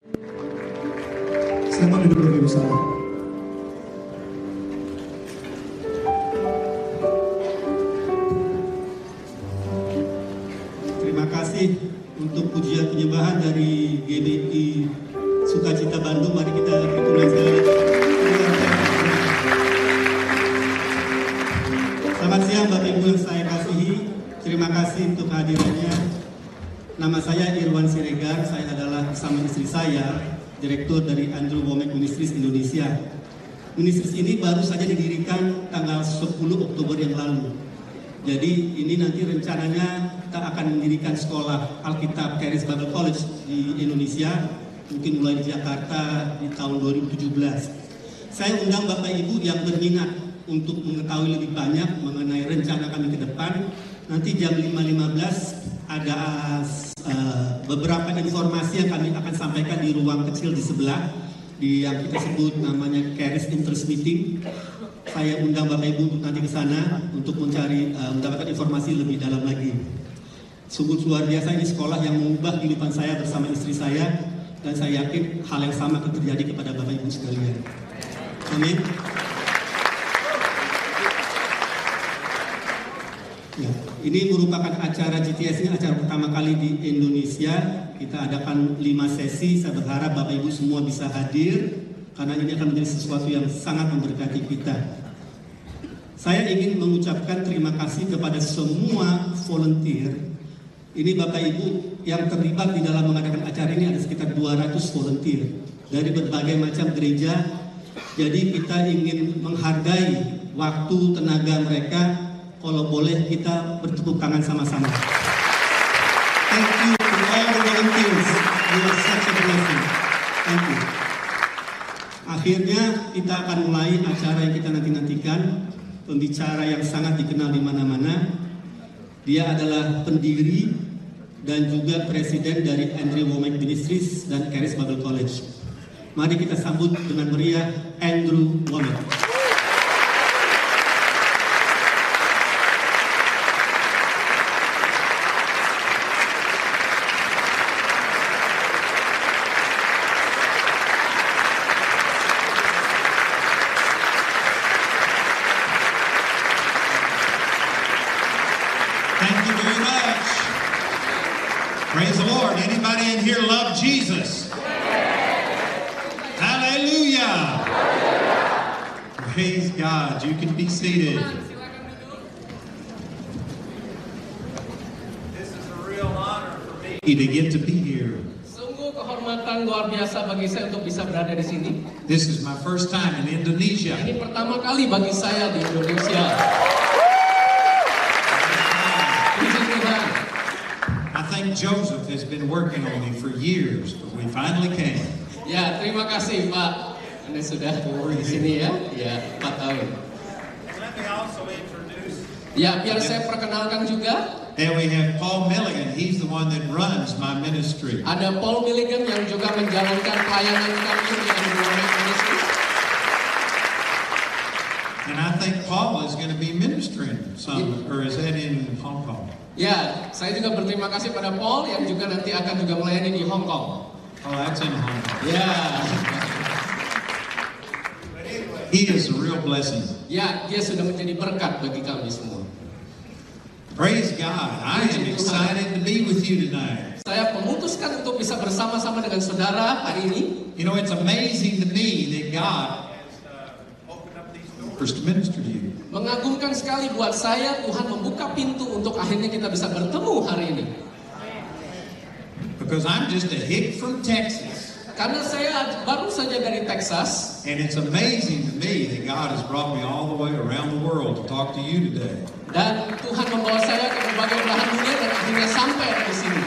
Selamat duduk Bapak Ibu semua. Terima kasih untuk pujian penyembahan dari GBI Sukacita Bandung. Mari kita berikan sekali. Selamat siang Bapak Ibu yang saya kasihi. Terima kasih untuk hadirannya. Nama saya Irwan Siregar. Saya adalah bersama istri saya Direktur dari Andrew Wommack Ministries Indonesia. Ministries ini baru saja didirikan tanggal 10 Oktober yang lalu. Jadi ini nanti rencananya kita akan mendirikan sekolah Alkitab Charis Bible College di Indonesia, mungkin mulai di Jakarta di tahun 2017. Saya undang Bapak Ibu yang berminat untuk mengetahui lebih banyak mengenai rencana kami ke depan. Nanti jam 5.15 ada beberapa informasi yang kami akan sampaikan di ruang kecil di sebelah, yang kita sebut namanya Charis Interest Meeting. Saya undang Bapak Ibu untuk nanti ke sana untuk mendapatkan informasi lebih dalam lagi. Sungguh luar biasa, ini sekolah yang mengubah kehidupan saya bersama istri saya, dan saya yakin hal yang sama akan terjadi kepada Bapak Ibu sekalian. Amin. Ya, ini merupakan acara GTS, ini acara pertama kali di Indonesia. Kita adakan 5 sesi. Saya berharap Bapak Ibu semua bisa hadir, karena ini akan menjadi sesuatu yang sangat memberkati kita. Saya ingin mengucapkan terima kasih kepada semua volunteer. Ini Bapak Ibu yang terlibat di dalam mengadakan acara ini ada sekitar 200 volunteer dari berbagai macam gereja. Jadi kita ingin menghargai waktu, tenaga mereka. Kalau boleh kita bertepuk tangan sama-sama. Thank you to all the volunteers. You are such a blessing. Thank you. Akhirnya kita akan mulai acara yang kita nanti-nantikan. Pembicara yang sangat dikenal di mana-mana. Dia adalah pendiri dan juga presiden dari Andrew Wommack Ministries dan Charis Bible College. Mari kita sambut dengan meriah Andrew Wommack. Thank you very much. Praise the Lord. Anybody in here love Jesus? Hallelujah. Praise God. You can be seated. This is a real honor for me to get to be here. Sungguh kehormatan luar biasa bagi saya untuk bisa berada di sini. This is my first time in Indonesia. Ini pertama kali bagi saya di Indonesia. I think Joseph has been working on me for years, but we finally came. Ya, terima kasih Pak. Anda sudah di sini ya? Ya, 4 tahun. Let me also introduce. Ya, biar saya perkenalkan juga. And we have Paul Milligan. He's the one that runs my ministry. Ada Paul Milligan yang juga menjalankan pelayanan kami di Andrew Wommack Ministries. And I think Paul is going to be ministering some, or is that in Hong Kong? Ya, saya juga berterima kasih pada Paul yang juga nanti akan juga melayani di Hong Kong. Oh, that's in Hong Kong. Ya, He is a real blessing. ya, dia sudah menjadi berkat bagi kami semua. Praise God. I am excited to be with you tonight. Saya memutuskan untuk bisa bersama-sama dengan saudara hari ini. You know, it's amazing to me that God has opened up these doors to minister to you. Mengagumkan sekali buat saya, Tuhan membuka pintu untuk akhirnya kita bisa bertemu hari ini. Because I'm just a hick from Texas. Karena saya baru saja dari Texas. And it's amazing to me that God has brought me all the way around the world to talk to you today. Dan Tuhan membawa saya ke berbagai belahan dunia dan akhirnya sampai di sini.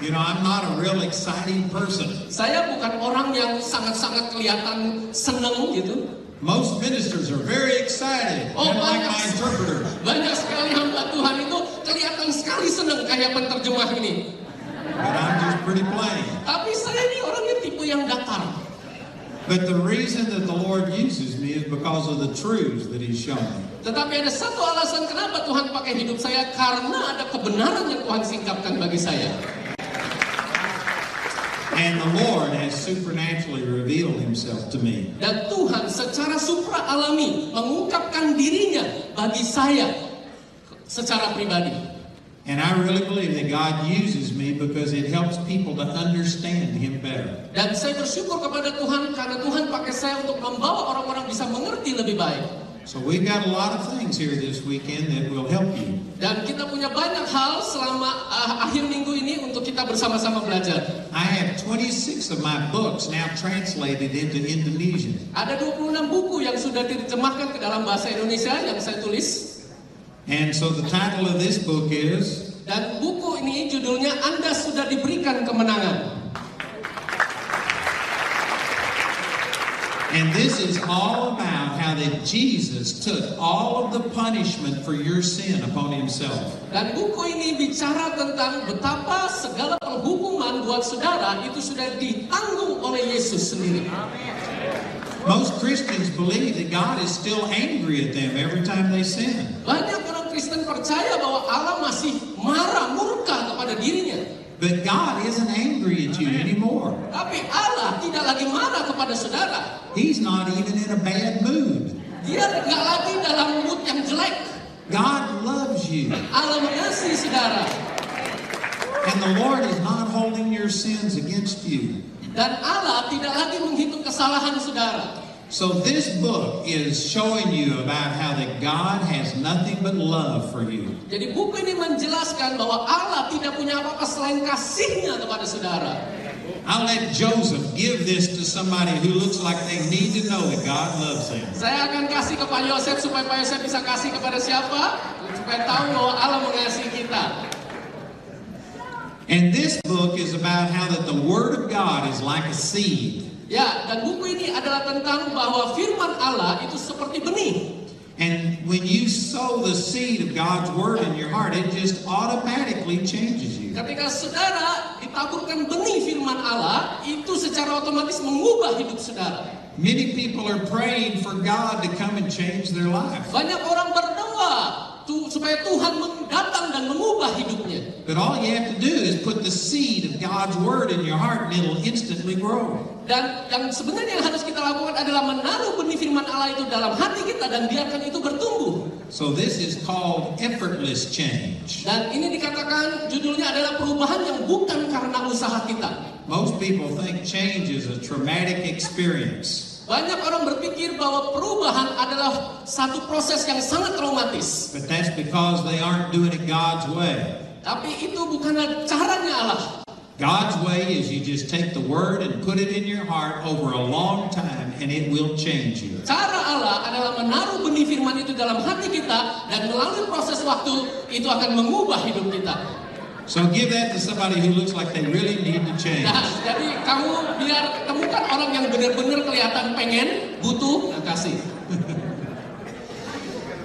You know, I'm not a real exciting person. Saya bukan orang yang sangat-sangat kelihatan seneng gitu. Most ministers are very excited, Oh, kind of like my interpreter. banyak sekali hamba Tuhan itu kelihatan sekali seneng kayak penterjemah ini. But I'm just pretty plain. Tapi saya ini orangnya tipe yang datar. But the reason that the Lord uses me is because of the truths that He's shown me. Tetapi ada satu alasan kenapa Tuhan pakai hidup saya, karena ada kebenaran yang Tuhan singkapkan bagi saya. And the Lord has supernaturally revealed himself to me. Dan Tuhan secara supra alami mengungkapkan dirinya bagi saya secara pribadi. And I really believe that God uses me because it helps people to understand him better. Dan saya bersyukur kepada Tuhan karena Tuhan pakai saya untuk membawa orang-orang bisa mengerti lebih baik. So we've got a lot of things here this weekend that will help you. Dan kita punya banyak hal selama akhir minggu ini untuk kita bersama-sama belajar. I have 26 of my books now translated into Indonesian. Ada 26 buku yang sudah diterjemahkan ke dalam bahasa Indonesia yang saya tulis. And so the title of this book is, Dan buku ini judulnya Anda Sudah Diberikan Kemenangan. and this is all about how that Jesus took all of the punishment for your sin upon himself. Dan buku ini bicara tentang betapa segala penghukuman buat saudara itu sudah ditanggung oleh Yesus sendiri. Most Christians believe that God is still angry at them every time they sin. Banyak orang Kristen percaya bahwa Allah masih marah, murka kepada dirinya. But God isn't angry at you anymore. Tapi Allah tidak lagi marah kepada saudara. He's not even in a bad mood. Dia nggak lagi dalam mood yang jelek. God loves you. Allah mengasihi saudara. And the Lord is not holding your sins against you. Dan Allah tidak lagi menghitung kesalahan saudara. So this book is showing you about how that God has nothing but love for you. Jadi buku ini menjelaskan bahwa Allah tidak punya apa-apa selain kasihnya kepada saudara. I'll let Joseph give this to somebody who looks like they need to know that God loves them. Saya akan kasih ke Pak Yosef supaya Pak Yosef bisa kasih kepada siapa? Supaya tahu bahwa Allah mengasihi kita. And this book is about how that the Word of God is like a seed. Ya, dan buku ini adalah tentang bahwa firman Allah itu seperti benih. And when you sow the seed of God's Word in your heart, it just automatically changes you. Ketika saudara ditaburkan benih firman Allah, itu secara otomatis mengubah hidup saudara. Many people are praying for God to come and change their life. Banyak orang berdoa supaya Tuhan datang dan mengubah hidupnya. But all you have to do is put the seed of God's Word in your heart and it'll instantly grow. Dan yang sebenarnya yang harus kita lakukan adalah menaruh benih firman Allah itu dalam hati kita dan biarkan itu bertumbuh. So this is called effortless change. Dan ini dikatakan judulnya adalah perubahan yang bukan karena usaha kita. Most people think change is a traumatic experience. Banyak orang berpikir bahwa perubahan adalah satu proses yang sangat traumatis. But that's because they aren't doing it God's way. Tapi itu bukanlah caranya Allah. God's way is you just take the Word and put it in your heart over a long time and it will change you. Cara Allah adalah menaruh benih firman itu dalam hati kita dan melalui proses waktu itu akan mengubah hidup kita. So give that to somebody who looks like they really need to change. Nah, jadi kamu biar temukan orang yang benar-benar kelihatan pengen, butuh, dan kasih.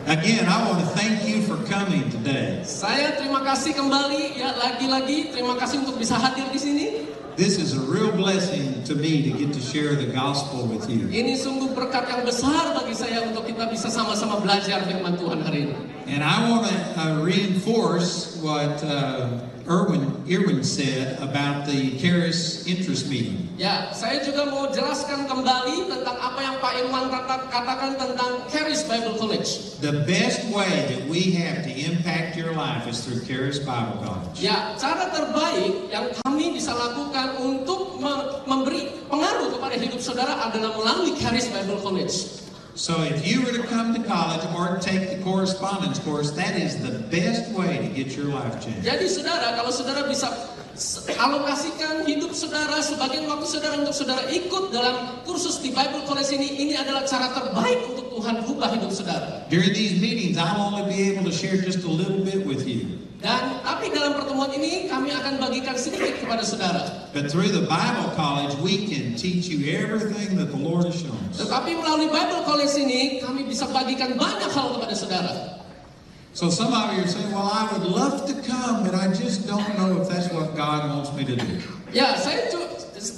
Again, I want to thank you for coming today. Saya terima kasih kembali ya lagi-lagi terima kasih untuk bisa hadir di sini. This is a real blessing to me to get to share the gospel with you. Ini sungguh berkat yang besar bagi saya untuk kita bisa sama-sama belajar firman Tuhan hari ini. And I want to reinforce what Irwin said about the Charis Interest Meeting. Ya, saya juga mau jelaskan kembali tentang apa yang Pak Irwan katakan tentang Charis Bible College. The best way that we have to impact your life is through Charis Bible College. Ya, cara terbaik yang kami bisa lakukan untuk memberi pengaruh kepada hidup saudara adalah melalui Charis Bible College. So if you were to come to college or take the correspondence course, that is the best way to get your life changed. Jadi saudara, kalau saudara bisa alokasikan hidup saudara sebagian waktu saudara untuk saudara ikut dalam kursus di Bible College ini adalah cara terbaik untuk Tuhan ubah hidup saudara. During these meetings, I'll only be able to share just a little bit with you. Dan tapi dalam pertemuan ini kami akan bagikan sedikit kepada saudara. But through the Bible College, we can teach you everything that the Lord has shown us. Tetapi melalui Bible College ini kami bisa bagikan banyak hal kepada saudara. So some of you are saying, well, I would love to come, but I just don't know if that's what God wants me to do. Ya,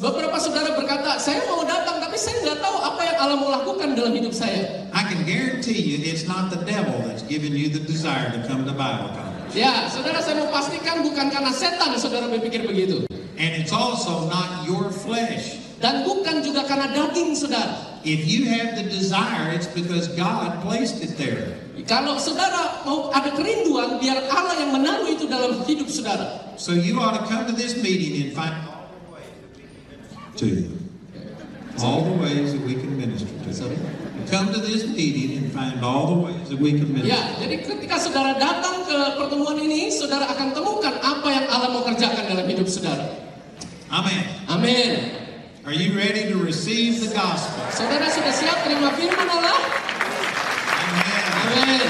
beberapa saudara berkata, saya mau datang, tapi saya nggak tahu apa yang Allah mau lakukan dalam hidup saya. I can guarantee you it's not the devil that's giving you the desire to come to Bible college. Ya, saudara saya mau pastikan bukan karena setan saudara berpikir begitu. And it's also not your flesh. Dan bukan juga karena daging, saudara. If you have the desire, it's because God placed it there. Kalau saudara mau ada kerinduan, biar Allah yang menaruh itu dalam hidup saudara. So you ought to come to this meeting and find all the ways that we can minister to you. All the ways that we can minister to you. Sorry. Come to this meeting and find all the ways that we can minister. Ya, jadi ketika saudara datang ke pertemuan ini, saudara akan temukan apa yang Allah mau kerjakan dalam hidup saudara. Amen. Amin. Are you ready to receive the gospel? Saudara sudah siap terima firman Allah? Amen. Amin.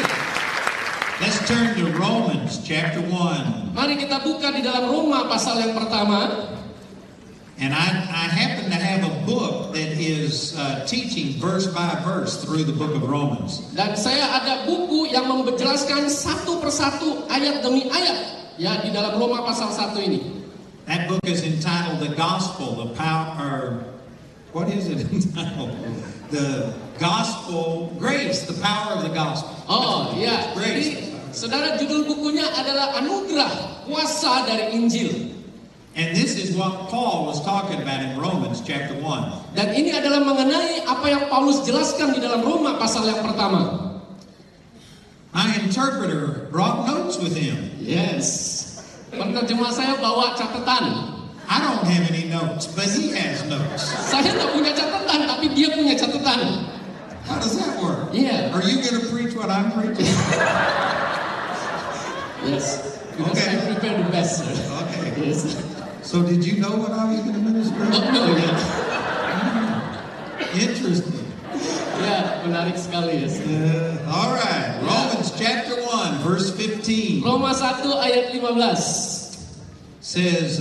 Let's turn to Romans chapter 1. Mari kita buka di dalam Roma pasal yang pertama. And I happen to have a book that is teaching verse by verse through the book of Romans. Dan saya ada buku yang menjelaskan satu persatu ayat demi ayat ya di dalam Roma pasal 1 ini. That book is entitled The Gospel, the Power, what is it entitled? The Gospel, Grace, the Power of the Gospel. Oh ya, jadi saudara judul bukunya adalah Anugerah, Kuasa dari Injil. And this is what Paul was talking about in Romans chapter 1. Dan ini adalah mengenai apa yang Paulus jelaskan di dalam Roma pasal yang pertama. My interpreter brought notes with him. Yes. Penerjemah saya bawa catatan. I don't have any notes, but he has notes. Saya tak punya catatan, tapi dia punya catatan. How does that work? Yeah. Are you going to preach what I'm preaching? Yes. Because Okay. I prepare the best, sir. Okay. Yes. So did you know what I was going to minister? No, ya. Interesting. Ya, menarik sekali ya. All right. Romans chapter 1, verse 15 Roma 1 ayat 15. says,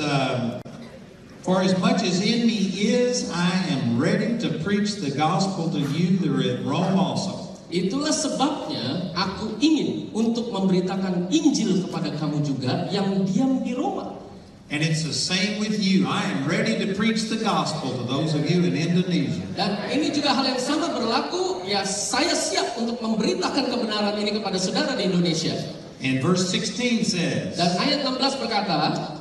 For as much as in me is, I am ready to preach the gospel to you that are at Rome also. Itulah sebabnya aku ingin untuk memberitakan Injil kepada kamu juga yang diam di Roma. And it's the same with you. I am ready to preach the gospel to those of you in Indonesia. Dan ini juga hal yang sama berlaku, ya saya siap untuk memberitakan kebenaran ini kepada saudara di Indonesia. And verse 16 says, Dan ayat 16 berkata,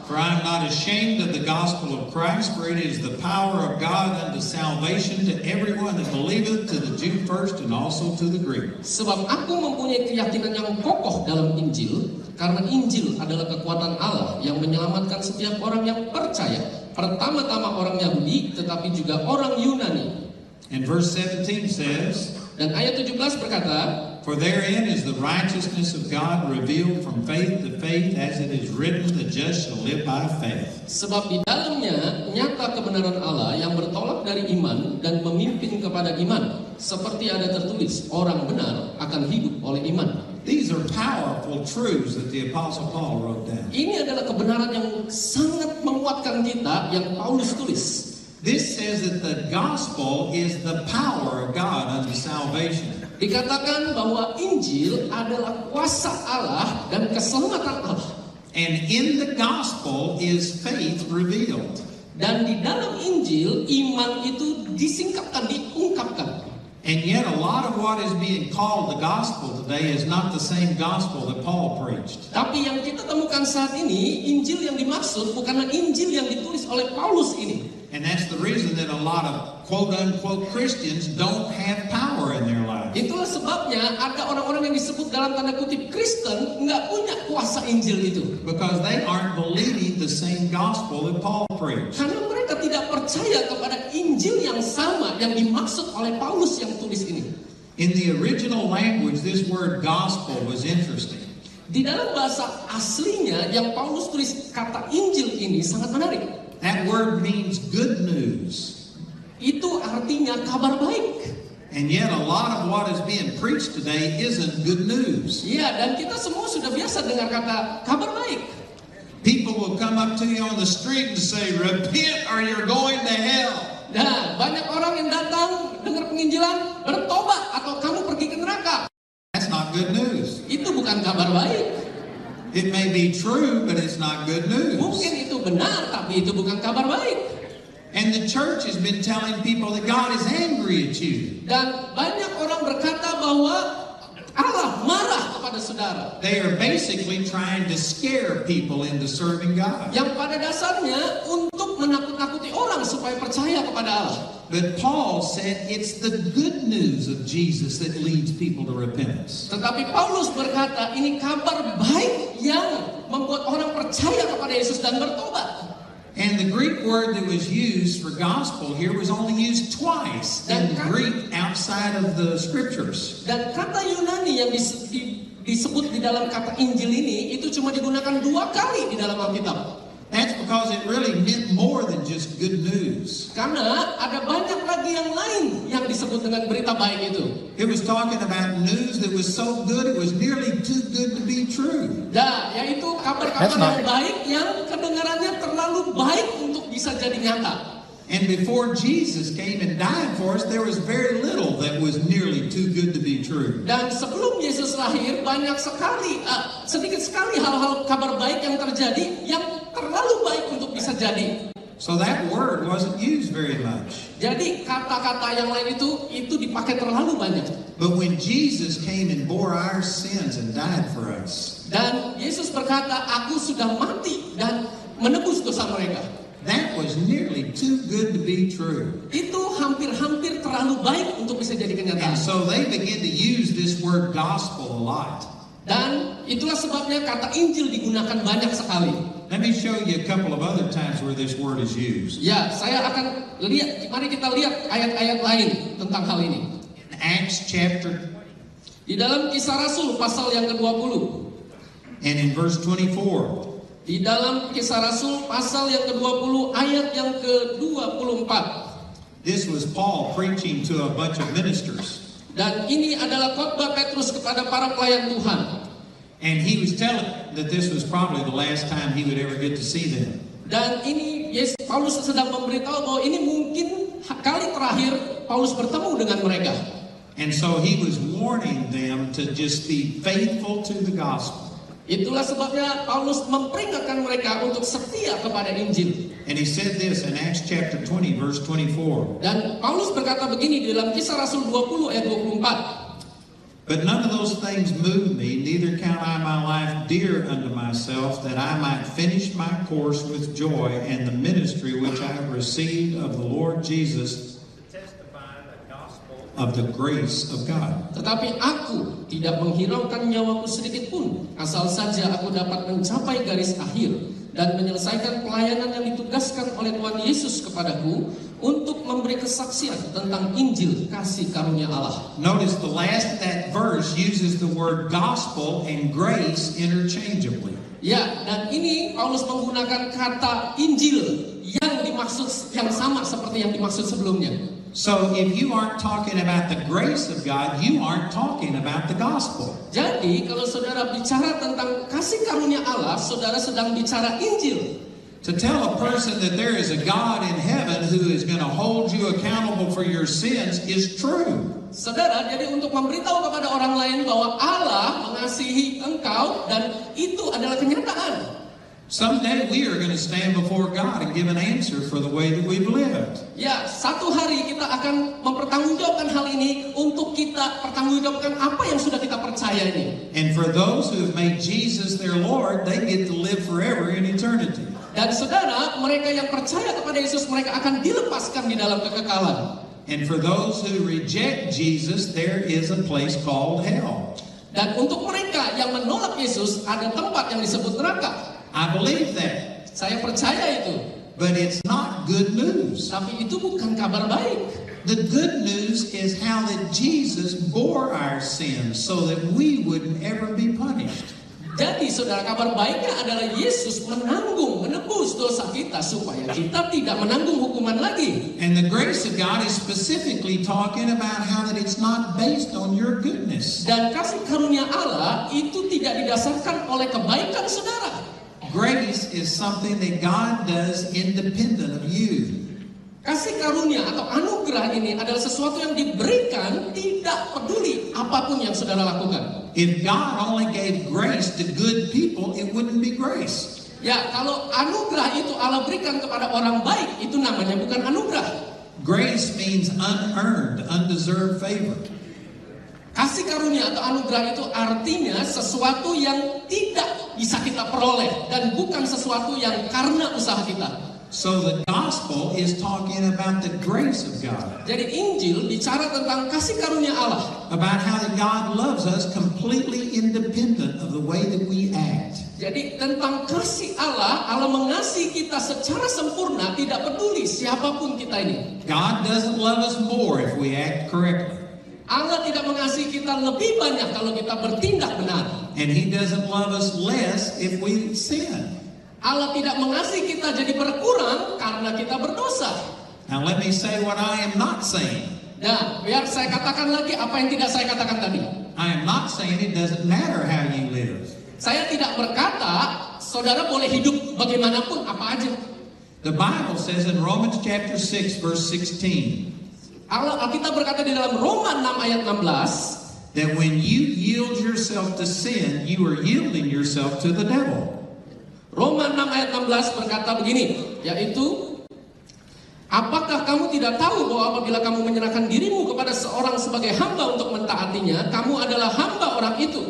For I am not ashamed of the gospel of Christ, for it is the power of God unto salvation to everyone that believeth, to the Jew first and also to the Greek. sebab aku mempunyai keyakinan yang kokoh dalam Injil, karena Injil adalah kekuatan Allah yang menyelamatkan setiap orang yang percaya, pertama-tama orang Yahudi, tetapi juga orang Yunani. And verse 17 says, Dan ayat 17 berkata, For therein is the righteousness of God revealed from faith to faith, as it is written, the just shall live by faith. sebab di dalamnya nyata kebenaran Allah yang bertolak dari iman dan memimpin kepada iman, seperti ada tertulis, orang benar akan hidup oleh iman. These are powerful truths that the Apostle Paul wrote down. Ini adalah kebenaran yang sangat menguatkan kita yang Paulus tulis. This says that the gospel is the power of God unto salvation. Dikatakan bahwa Injil adalah kuasa Allah dan keselamatan Allah. And in the gospel is faith revealed. Dan di dalam Injil, iman itu disingkapkan, diungkapkan. And yet a lot of what is being called the gospel today is not the same gospel that Paul preached. Tapi yang kita temukan saat ini, Injil yang dimaksud bukanlah Injil yang ditulis oleh Paulus ini. And that's the reason that a lot of quote-unquote Christians don't have power in their lives. Itulah sebabnya ada orang-orang yang disebut dalam tanda kutip Kristen nggak punya kuasa Injil itu. Because they aren't believing the same gospel that Paul preached. Karena mereka tidak percaya kepada Injil yang sama yang dimaksud oleh Paulus yang tulis ini. In the original language, this word gospel was interesting. Di dalam bahasa aslinya yang Paulus tulis kata Injil ini sangat menarik. That word means good news. Itu artinya kabar baik. And yet a lot of what is being preached today isn't good news. Iya, dan kita semua sudah biasa dengar kata kabar baik. People will come up to you on the street and say, repent or you're going to hell. Nah, banyak orang yang datang dengar penginjilan, bertobat atau kamu pergi ke neraka. That's not good news. Itu bukan kabar baik. It may be true, but it's not good news. Mungkin itu benar, tapi itu bukan kabar baik. And the church has been telling people that God is angry at you. Dan banyak orang berkata bahwa Allah marah kepada saudara. They are basically trying to scare people into serving God. Yang pada dasarnya untuk menakut-nakuti orang supaya percaya kepada Allah. But Paul said it's the good news of Jesus that leads people to repentance. Tetapi Paulus berkata, ini kabar baik yang membuat orang percaya kepada Yesus dan bertobat. And the Greek word that was used for gospel here was only used twice in the Greek outside of the scriptures. Dan kata Yunani yang disebut di dalam kata Injil ini itu cuma digunakan 2 kali di dalam Alkitab. That's because it really meant more than just good news. Karena ada banyak lagi yang lain yang disebut dengan berita baik itu. It was talking about news that was so good it was nearly too good to be true. Nah, yaitu kabar-kabar yang baik yang kedengarannya terlalu baik untuk bisa jadi nyata. And before Jesus came and died for us, there was very little that was nearly too good to be true. Dan sebelum Yesus lahir, banyak sekali, sedikit sekali hal-hal kabar baik yang terjadi yang terlalu baik untuk bisa jadi. So that word wasn't used very much. Jadi kata-kata yang lain itu dipakai terlalu banyak. But when Jesus came and bore our sins and died for us, dan Yesus berkata, aku sudah mati dan menebus dosa mereka. That was nearly too good to be true. Itu hampir-hampir terlalu baik untuk bisa jadi kenyataan. And so they begin to use this word gospel a lot. Dan itulah sebabnya kata Injil digunakan banyak sekali. Let me show you a couple of other times where this word is used. Ya, saya akan lihat, mari kita lihat ayat-ayat lain tentang hal ini. In Acts chapter, di dalam Kisah Rasul pasal yang ke-20. And in verse 24. Di dalam Kisah Rasul pasal yang ke-20 ayat yang ke-24. This was Paul preaching to a bunch of ministers. Dan ini adalah khotbah Petrus kepada para pelayan Tuhan. And he was telling that this was probably the last time he would ever get to see them. Dan ini Paulus sedang memberitahu bahwa ini mungkin kali terakhir Paulus bertemu dengan mereka. And so he was warning them to just be faithful to the gospel. Itulah sebabnya Paulus memperingatkan mereka untuk setia kepada Injil. And he said this in Acts chapter 20 verse 24. Dan Paulus berkata begini di dalam Kisah Rasul 20 ayat 24. But none of those things move me, neither count I my life dear unto myself, that I might finish my course with joy and the ministry which I have received of the Lord Jesus, of the grace of God. Tetapi aku tidak menghiraukan nyawaku sedikit pun, asal saja aku dapat mencapai garis akhir dan menyelesaikan pelayanan yang ditugaskan oleh Tuhan Yesus kepadaku untuk memberi kesaksian tentang Injil kasih karunia Allah. Notice the last that verse uses the word gospel and grace interchangeably. Ya, dan ini Paulus menggunakan kata Injil yang dimaksud yang sama seperti yang dimaksud sebelumnya. So if you aren't talking about the grace of God, you aren't talking about the gospel. Jadi kalau saudara bicara tentang kasih karunia Allah, saudara sedang bicara Injil. To tell a person that there is a God in heaven who is going to hold you accountable for your sins is true. Saudara, jadi untuk memberitahu kepada orang lain bahwa Allah mengasihi engkau dan itu adalah kenyataan. Someday we are going to stand before God and give an answer for the way that we've lived. Ya, satu hari kita akan mempertanggungjawabkan hal ini untuk kita pertanggungjawabkan apa yang sudah kita percaya ini. And for those who have made Jesus their Lord, they get to live forever in eternity. Dan saudara, mereka yang percaya kepada Yesus, mereka akan dilepaskan di dalam kekekalan. And for those who reject Jesus, there is a place called hell. Dan untuk mereka yang menolak Yesus, ada tempat yang disebut neraka. I believe that. Saya percaya itu. But it's not good news. Tapi itu bukan kabar baik. The good news is how that Jesus bore our sins so that we wouldn't ever be punished. Jadi saudara, kabar baiknya adalah Yesus menebus dosa kita supaya kita tidak menanggung hukuman lagi. And the grace of God is specifically talking about how that it's not based on your goodness. Dan kasih karunia Allah itu tidak didasarkan oleh kebaikan saudara. Grace is something that God does independent of you. Kasih karunia atau anugerah ini adalah sesuatu yang diberikan tidak peduli apapun yang saudara lakukan. If God only gave grace to good people, it wouldn't be grace. Ya, kalau anugerah itu Allah berikan kepada orang baik, itu namanya bukan anugerah. Grace means unearned, undeserved favor. Kasih karunia atau anugerah itu artinya sesuatu yang tidak bisa kita peroleh dan bukan sesuatu yang karena usaha kita. So the gospel is talking about the grace of God, Jadi Injil bicara tentang kasih karunia Allah. about how that God loves us completely independent of the way that we act. Jadi tentang kasih Allah, Allah mengasihi kita secara sempurna, tidak peduli siapapun kita ini. God doesn't love us more if we act correctly. Allah tidak mengasihi kita lebih banyak kalau kita bertindak benar. And He doesn't love us less if we sin. Allah tidak mengasihi kita jadi berkurang karena kita berdosa. Now let me say what I am not saying. Dan biar saya katakan lagi apa yang tidak saya katakan tadi. I am not saying it doesn't matter how you live. Saya tidak berkata saudara boleh hidup bagaimanapun apa aja. The Bible says in Romans chapter 6 verse 16 Alkitab berkata di dalam Roma 6 ayat 16 that when you yield yourself to sin, you are yielding yourself to the devil. Roma 6 ayat 16 berkata begini, yaitu apakah kamu tidak tahu bahwa apabila kamu menyerahkan dirimu kepada seorang sebagai hamba untuk mentaatinya, kamu adalah hamba orang itu.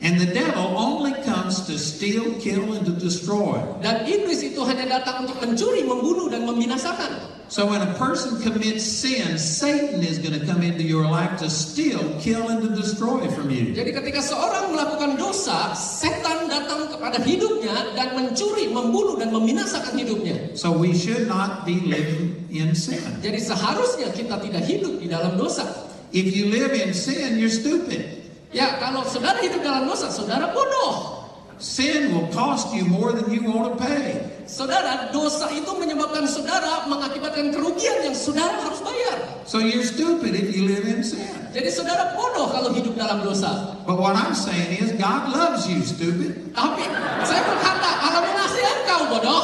And the devil only comes to steal, kill, and to destroy. Dan iblis itu hanya datang untuk mencuri, membunuh, dan membinasakan. So when a person commits sin, Satan is going to come into your life to steal, kill, and to destroy from you. Jadi ketika seorang melakukan dosa, setan datang kepada hidupnya dan mencuri, membunuh, dan membinasakan hidupnya. So we should not be living in sin. Jadi seharusnya kita tidak hidup di dalam dosa. If you live in sin, you're stupid. Ya, kalau saudara hidup dalam dosa, saudara bodoh. Sin will cost you more than you want to pay. Saudara, dosa itu menyebabkan saudara mengakibatkan kerugian yang saudara harus bayar. So you're stupid if you live in sin. Jadi saudara bodoh kalau hidup dalam dosa. But what I'm saying is God loves you, stupid. Tapi saya berkata, Allah mengasihi engkau, bodoh.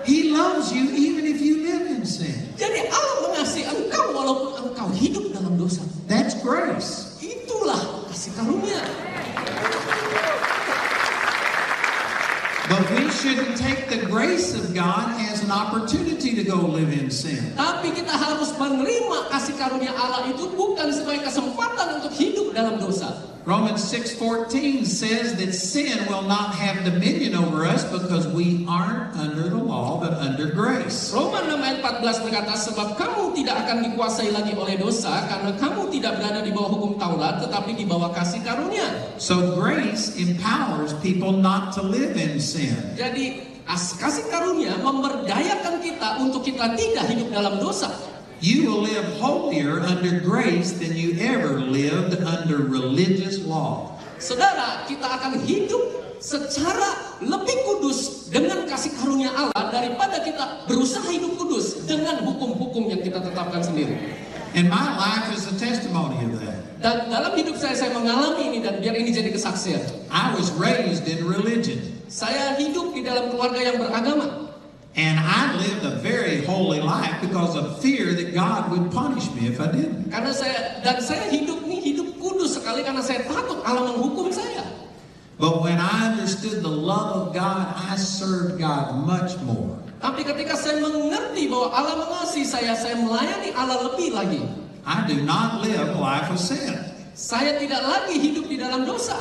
He loves you even if you live in sin. Jadi Allah mengasihi engkau walaupun engkau hidup dalam dosa. That's grace. Itulah kasih karunia. But we shouldn't take the grace of God as an opportunity to go live in sin. Tapi kita harus menerima kasih karunia Allah itu bukan sebagai kesempatan untuk hidup dalam dosa. Romans 6:14 says that sin will not have dominion over us because we aren't under the law but under grace. Roma 6 ayat 14 berkata, sebab kamu tidak akan dikuasai lagi oleh dosa karena kamu tidak berada di bawah hukum Taurat tetapi di bawah kasih karunia. So grace empowers people not to live in sin. Jadi kasih karunia memberdayakan kita untuk kita tidak hidup dalam dosa. You will live holier under grace than you ever lived under religious law. Saudara, kita akan hidup secara lebih kudus dengan kasih karunia Allah daripada kita berusaha hidup kudus dengan hukum-hukum yang kita tetapkan sendiri. And my life is a testimony of that. Dan dalam hidup saya mengalami ini dan biar ini jadi kesaksian. I was raised in religion. Saya hidup di dalam keluarga yang beragama. And I lived a very holy life because of fear that God would punish me if I didn't. Karena saya hidup kudus sekali karena saya takut Allah menghukum saya. But when I understood the love of God, I served God much more. Tapi ketika saya mengerti bahwa Allah mengasihi saya melayani Allah lebih lagi. I do not live a life of sin. Saya tidak lagi hidup di dalam dosa.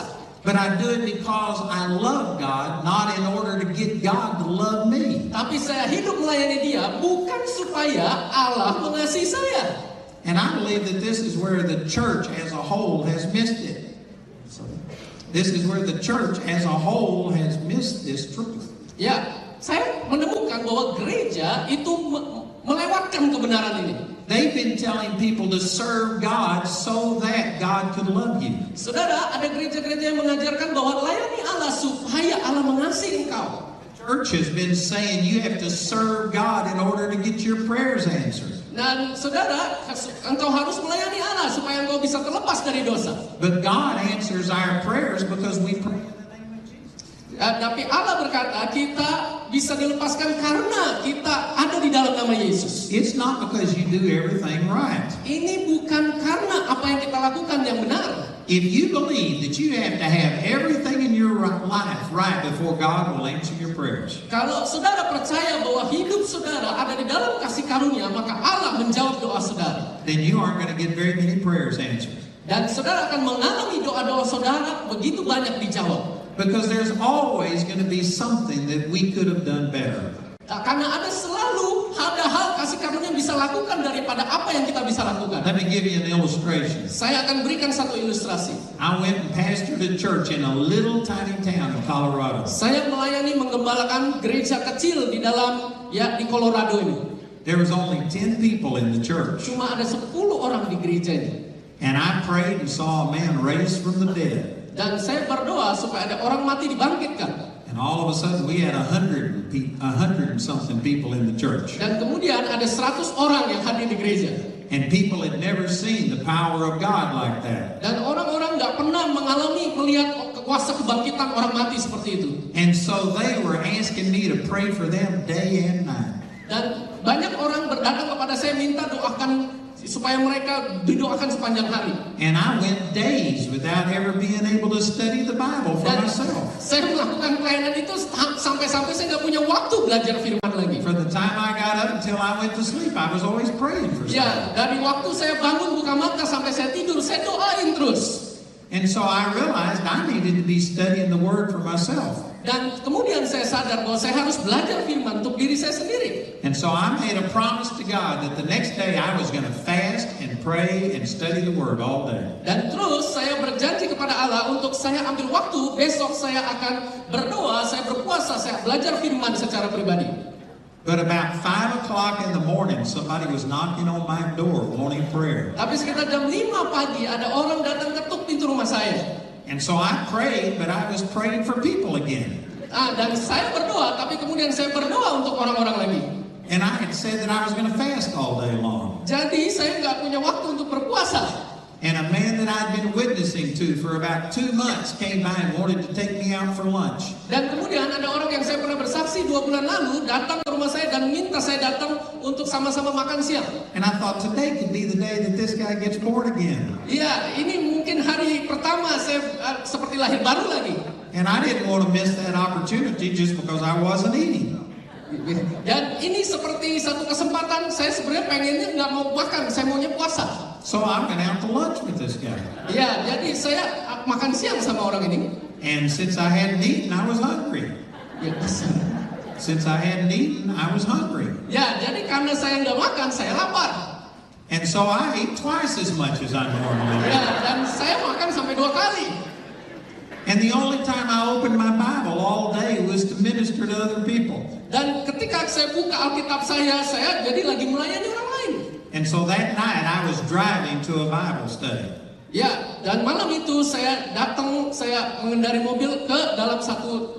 But I do it because I love God, not in order to get God to love me. Tapi saya hidup melayani Dia bukan supaya Allah mengasihi saya. And I believe that this is where the church as a whole has missed it. This is where the church as a whole has missed this truth. Ya, saya menemukan bahwa gereja itu melewatkan kebenaran ini. They've been telling people to serve God so that God could love you. Saudara, ada gereja-gereja yang mengajarkan bahwa layani Allah supaya Allah mengasihi engkau. Church has been saying you have to serve God in order to get your prayers answered. Dan saudara, engkau harus melayani Allah supaya engkau bisa terlepas dari dosa. But God answers our prayers because we pray. Tapi Allah berkata kita bisa dilepaskan karena kita ada di dalam nama Yesus. It's not because you do everything right. Ini bukan karena apa yang kita lakukan yang benar. If you believe that you have to have everything in your life right before God will answer your prayers. Kalau saudara percaya bahwa hidup saudara ada di dalam kasih karunia, maka Allah menjawab doa saudara. Then you aren't going to get very many prayers answered. Dan saudara akan mengalami doa-doa saudara begitu banyak dijawab. Because there's always going to be something that we could have done better. Karena ada hal kasih karunia yang bisa lakukan daripada apa yang kita bisa lakukan. Let me give you an illustration. Saya akan berikan satu ilustrasi. I went and pastored a church in a little tiny town in Colorado. Saya melayani menggembalakan gereja kecil di Colorado ini. There was only 10 people in the church. Cuma ada 10 orang di gereja ini. And I prayed and saw a man raised from the dead. Dan saya berdoa supaya ada orang mati dibangkitkan. And all of a sudden we had 100 and something people in the church. Dan kemudian ada 100 orang yang hadir di gereja. And people had never seen the power of God like that. Dan orang-orang nggak pernah melihat kuasa kebangkitan orang mati seperti itu. And so they were asking me to pray for them day and night. Dan banyak orang berdatang kepada saya minta doakan supaya mereka didoakan sepanjang hari. And I went days without ever being able to study the Bible for myself. Saya melakukan pelayanan itu sampai-sampai saya nggak punya waktu belajar firman lagi. From the time I got up until I went to sleep, I was always praying for something. Ya, dari waktu saya bangun buka mata sampai saya tidur, saya doain terus. And so I realized I needed to be studying the Word for myself. Dan kemudian saya sadar bahwa saya harus belajar firman untuk diri saya sendiri. And so I made a promise to God that the next day I was going to fast and pray and study the Word all day. Dan terus saya berjanji kepada Allah untuk saya ambil waktu, besok saya akan berdoa, saya berpuasa, saya belajar firman secara pribadi. But about 5 o'clock in the morning, somebody was knocking on my door wanting prayer. Tapi sekitar jam 5 pagi ada orang datang ketuk pintu rumah saya. And so I prayed, but I was praying for people again. Dan saya berdoa, tapi kemudian saya berdoa untuk orang-orang lagi. And I had said that I was going to fast all day long. Jadi saya nggak punya waktu untuk berpuasa. And a man that I'd been witnessing to for about 2 months came by and wanted to take me out for lunch. Dan kemudian ada orang yang saya pernah bersaksi 2 bulan lalu datang ke rumah saya dan minta saya datang untuk sama-sama makan siang. And I thought today could be the day that this guy gets born again. Iya, ini mungkin hari pertama saya seperti lahir baru lagi. And I didn't want to miss that opportunity just because I wasn't eating. Dan ini seperti satu kesempatan, saya sebenarnya pengennya nggak mau makan, saya maunya puasa. So I went out to lunch with this guy. Ya, jadi saya makan siang sama orang ini. And since I hadn't eaten, I was hungry. Ya, Since I hadn't eaten, I was hungry. ya, jadi karena saya nggak makan, saya lapar. And so I ate twice as much as I normally do. Ya, dan saya makan sampai 2 kali. And the only time I opened my Bible all day was to minister to other people. Dan ketika saya buka Alkitab saya jadi lagi melayani orang lain. And so that night I was driving to a Bible study. Ya, dan malam itu saya mengendari mobil ke dalam satu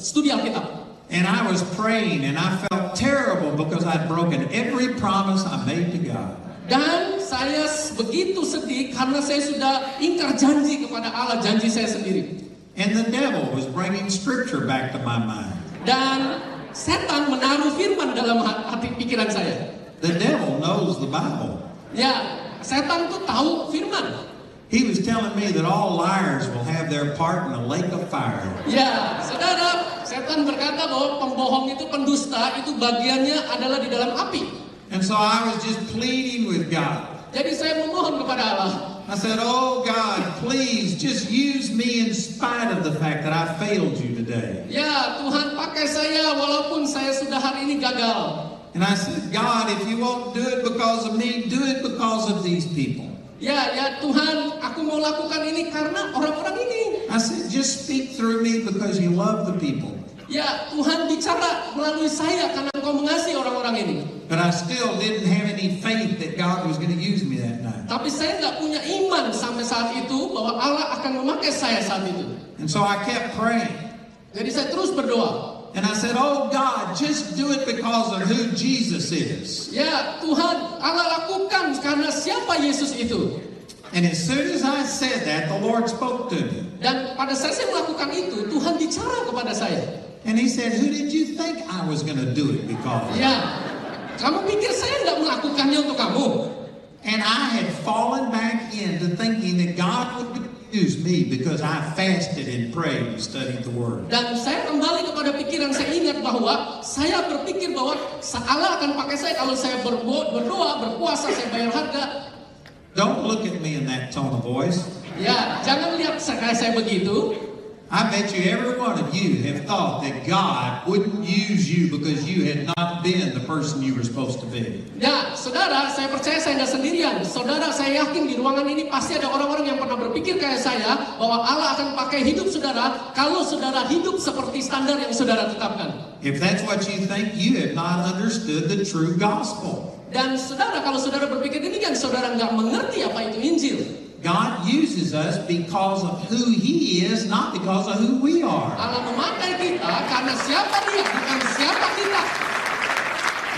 studi Alkitab. And I was praying and I felt terrible because I'd broken every promise I made to God. Dan saya begitu sedih karena saya sudah ingkar janji kepada Allah, janji saya sendiri. And the devil was bringing scripture back to my mind. Dan setan menaruh firman dalam hati pikiran saya. The devil knows the Bible. Ya, setan tuh tahu firman. He was telling me that all liars will have their part in a lake of fire. Ya, saudara, setan berkata bahwa pembohong itu, pendusta itu bagiannya adalah di dalam api. And so I was just pleading with God. Jadi saya memohon kepada Allah. I said, oh God, please just use me in spite of the fact that I failed you today. Ya, Tuhan pakai saya walaupun saya sudah hari ini gagal. And I said, God, if you won't do it because of me, do it because of these people. Ya Tuhan, aku mau lakukan ini karena orang-orang ini. I said, just speak through me because you love the people. Ya, Tuhan bicara melalui saya karena Engkau mengasihi orang-orang ini. But I still didn't have any faith that God was going to use me that night. Tapi saya nggak punya iman sampai saat itu bahwa Allah akan memakai saya saat itu. And so I kept praying. Jadi saya terus berdoa. And I said, oh God, just do it because of who Jesus is. Ya, Tuhan, Allah lakukan karena siapa Yesus itu. And as soon as I said that, the Lord spoke to me. Dan pada saat saya melakukan itu, Tuhan bicara kepada saya. And He said, who did you think I was going to do it because of? Ya, kamu pikir saya nggak melakukannya untuk kamu? And I had fallen back into thinking that God would use me because I fasted and prayed and studied the Word. Dan saya kembali kepada pikiran, saya ingat bahwa saya berpikir bahwa Allah akan pakai saya kalau saya berdoa, berpuasa, saya bayar harga. Don't look at me in that tone of voice. Ya, jangan lihat saya begitu. I bet you every one of you have thought that God wouldn't use you because you had not been the person you were supposed to be. Ya, saudara, saya percaya saya nggak sendirian. Saudara, saya yakin di ruangan ini pasti ada orang-orang yang pernah berpikir kayak saya bahwa Allah akan pakai hidup saudara kalau saudara hidup seperti standar yang saudara tetapkan. If that's what you think, you have not understood the true gospel. Dan saudara, kalau saudara berpikir demikian, saudara nggak mengerti apa itu Injil. God uses us because of who He is, not because of who we are. Allah memakai kita karena siapa Dia, bukan siapa kita.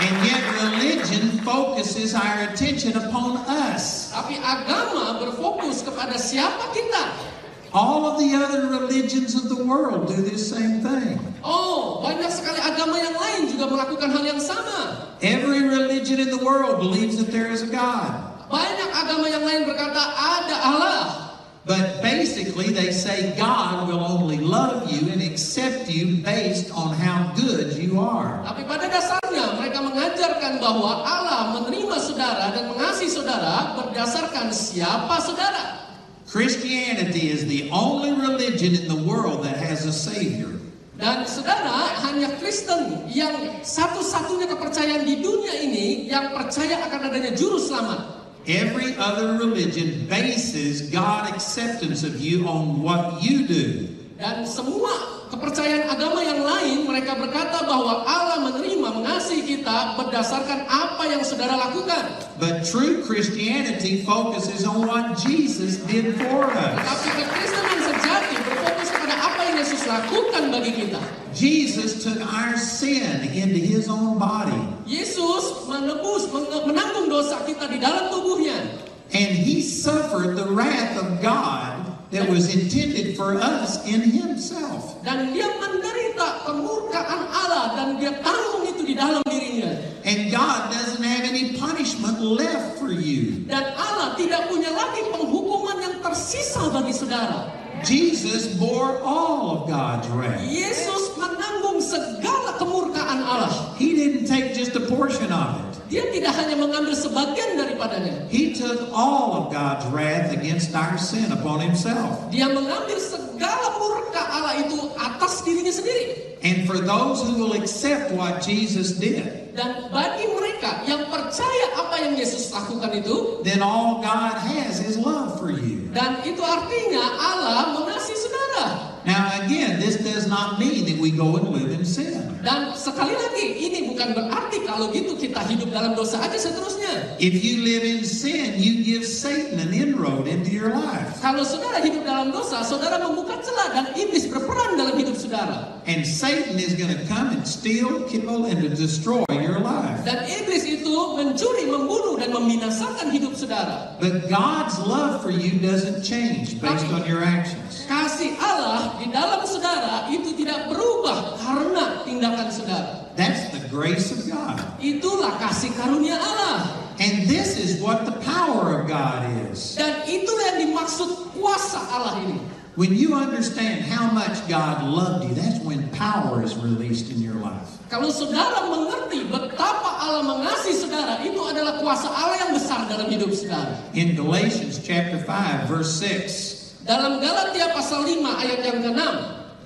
And yet religion focuses our attention upon us. Tapi agama berfokus kepada siapa kita. All of the other religions of the world do this same thing. Oh, banyak sekali agama yang lain juga melakukan hal yang sama. Every religion in the world believes that there is a God. Banyak agama yang lain berkata ada Allah. But basically they say God will only love you and accept you based on how good you are. Tapi pada dasarnya mereka mengajarkan bahwa Allah menerima saudara dan mengasihi saudara berdasarkan siapa saudara. Christianity is the only religion in the world that has a Savior. Dan saudara, hanya Kristen yang satu-satunya kepercayaan di dunia ini yang percaya akan adanya juru selamat. Every other religion bases God's acceptance of you on what you do. Dan semua kepercayaan agama yang lain mereka berkata bahwa Allah menerima mengasihi kita berdasarkan apa yang saudara lakukan. But true Christianity focuses on what Jesus did for us. Tapi kekristenan sejati berfokus kepada apa yang Yesus lakukan bagi kita. Jesus took our sin into His own body. Yesus menanggung dosa kita di dalam tubuhnya. And He suffered the wrath of God that was intended for us in Himself. Dan Dia menderita kemurkaan Allah dan Dia tanggung itu di dalam dirinya. And God doesn't have any punishment left for you. Dan Allah tidak punya lagi penghukuman yang tersisa bagi saudara. Jesus bore all of God's wrath. Yesus menanggung segala kemurkaan Allah. He didn't take just a portion of it. Dia tidak hanya mengambil sebagian daripadanya. He took all of God's wrath against our sin upon Himself. Dia mengambil segala murka Allah itu atas dirinya sendiri. And for those who will accept what Jesus did, Dan bagi mereka yang percaya apa yang Yesus lakukan itu, then all God has is love for you. dan itu artinya Allah mengasihi saudara. Now again, this does not mean that we go and live in sin. Dan sekali lagi, ini bukan berarti kalau gitu kita hidup dalam dosa aja seterusnya. If you live in sin, you give Satan an inroad into your life. Kalau saudara hidup dalam dosa, saudara membuka celah dan iblis berperan dalam hidup saudara. And Satan is going to come and steal, kill, and to destroy your life. Dan iblis itu mencuri, membunuh, dan membinasakan hidup saudara. But God's love for you doesn't change based on your actions. Kasih Allah di dalam saudara itu tidak berubah karena tindakan saudara. That's the grace of God. Itulah kasih karunia Allah. And this is what the power of God is. Dan itulah yang dimaksud kuasa Allah ini. When you understand how much God loved you, that's when power is released in your life. Kalau saudara mengerti betapa Allah mengasihi saudara, itu adalah kuasa Allah yang besar dalam hidup saudara. In Galatians chapter 5 verse 6, Dalam Galatia pasal 5 ayat yang ke-6,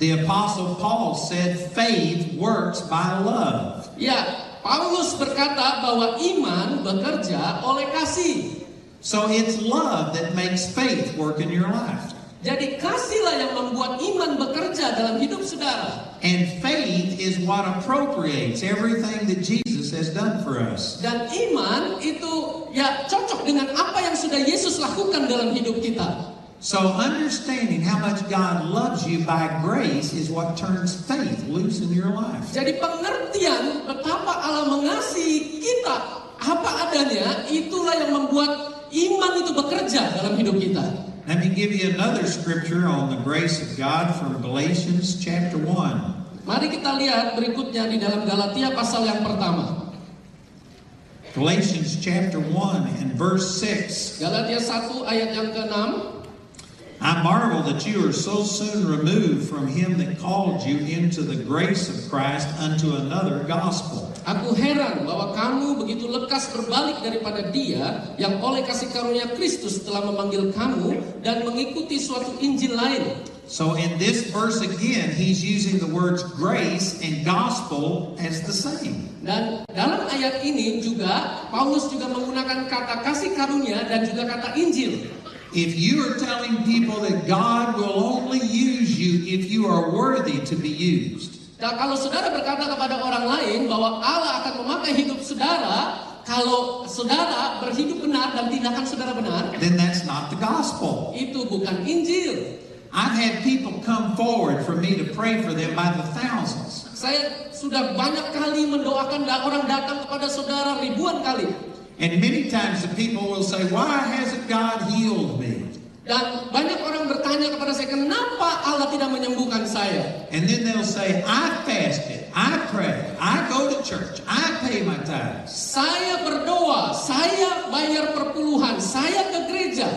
the Apostle Paul said faith works by love. ya, Paulus berkata bahwa iman bekerja oleh kasih. So it's love that makes faith work in your life. Jadi kasihlah yang membuat iman bekerja dalam hidup saudara. And faith is what appropriates everything that Jesus has done for us. Dan iman itu ya cocok dengan apa yang sudah Yesus lakukan dalam hidup kita. So understanding how much God loves you by grace is what turns faith loose in your life. Jadi pengertian betapa Allah mengasihi kita apa adanya, itulah yang membuat iman itu bekerja dalam hidup kita. Let me give you another scripture on the grace of God from Galatians chapter 1. Mari kita lihat berikutnya di dalam Galatia pasal yang pertama. Galatians chapter 1 and verse 6. Galatia 1 ayat yang ke-6. I marvel that you are so soon removed from him that called you into the grace of Christ unto another gospel. Aku heran bahwa kamu begitu lekas berbalik daripada Dia yang oleh kasih karunia Kristus telah memanggil kamu dan mengikuti suatu Injil lain. So in this verse again, he's using the words grace and gospel as the same. Dan dalam ayat ini juga Paulus juga menggunakan kata kasih karunia dan juga kata Injil. If you are telling people that God will only use you if you are worthy to be used, Dan kalau saudara berkata kepada orang lain bahwa Allah akan memakai hidup saudara kalau saudara berhidup benar dan tindakan saudara benar, then that's not the gospel. itu bukan Injil. I've had people come forward for me to pray for them by the thousands. Saya sudah banyak kali mendoakan orang datang kepada saudara ribuan kali. And many times the people will say, why hasn't God healed me? Dan banyak orang bertanya kepada saya, kenapa Allah tidak menyembuhkan saya? And then they'll say, I fasted, I pray, I go to church, I pay my tithes. Saya berdoa, saya bayar perpuluhan, saya ke gereja.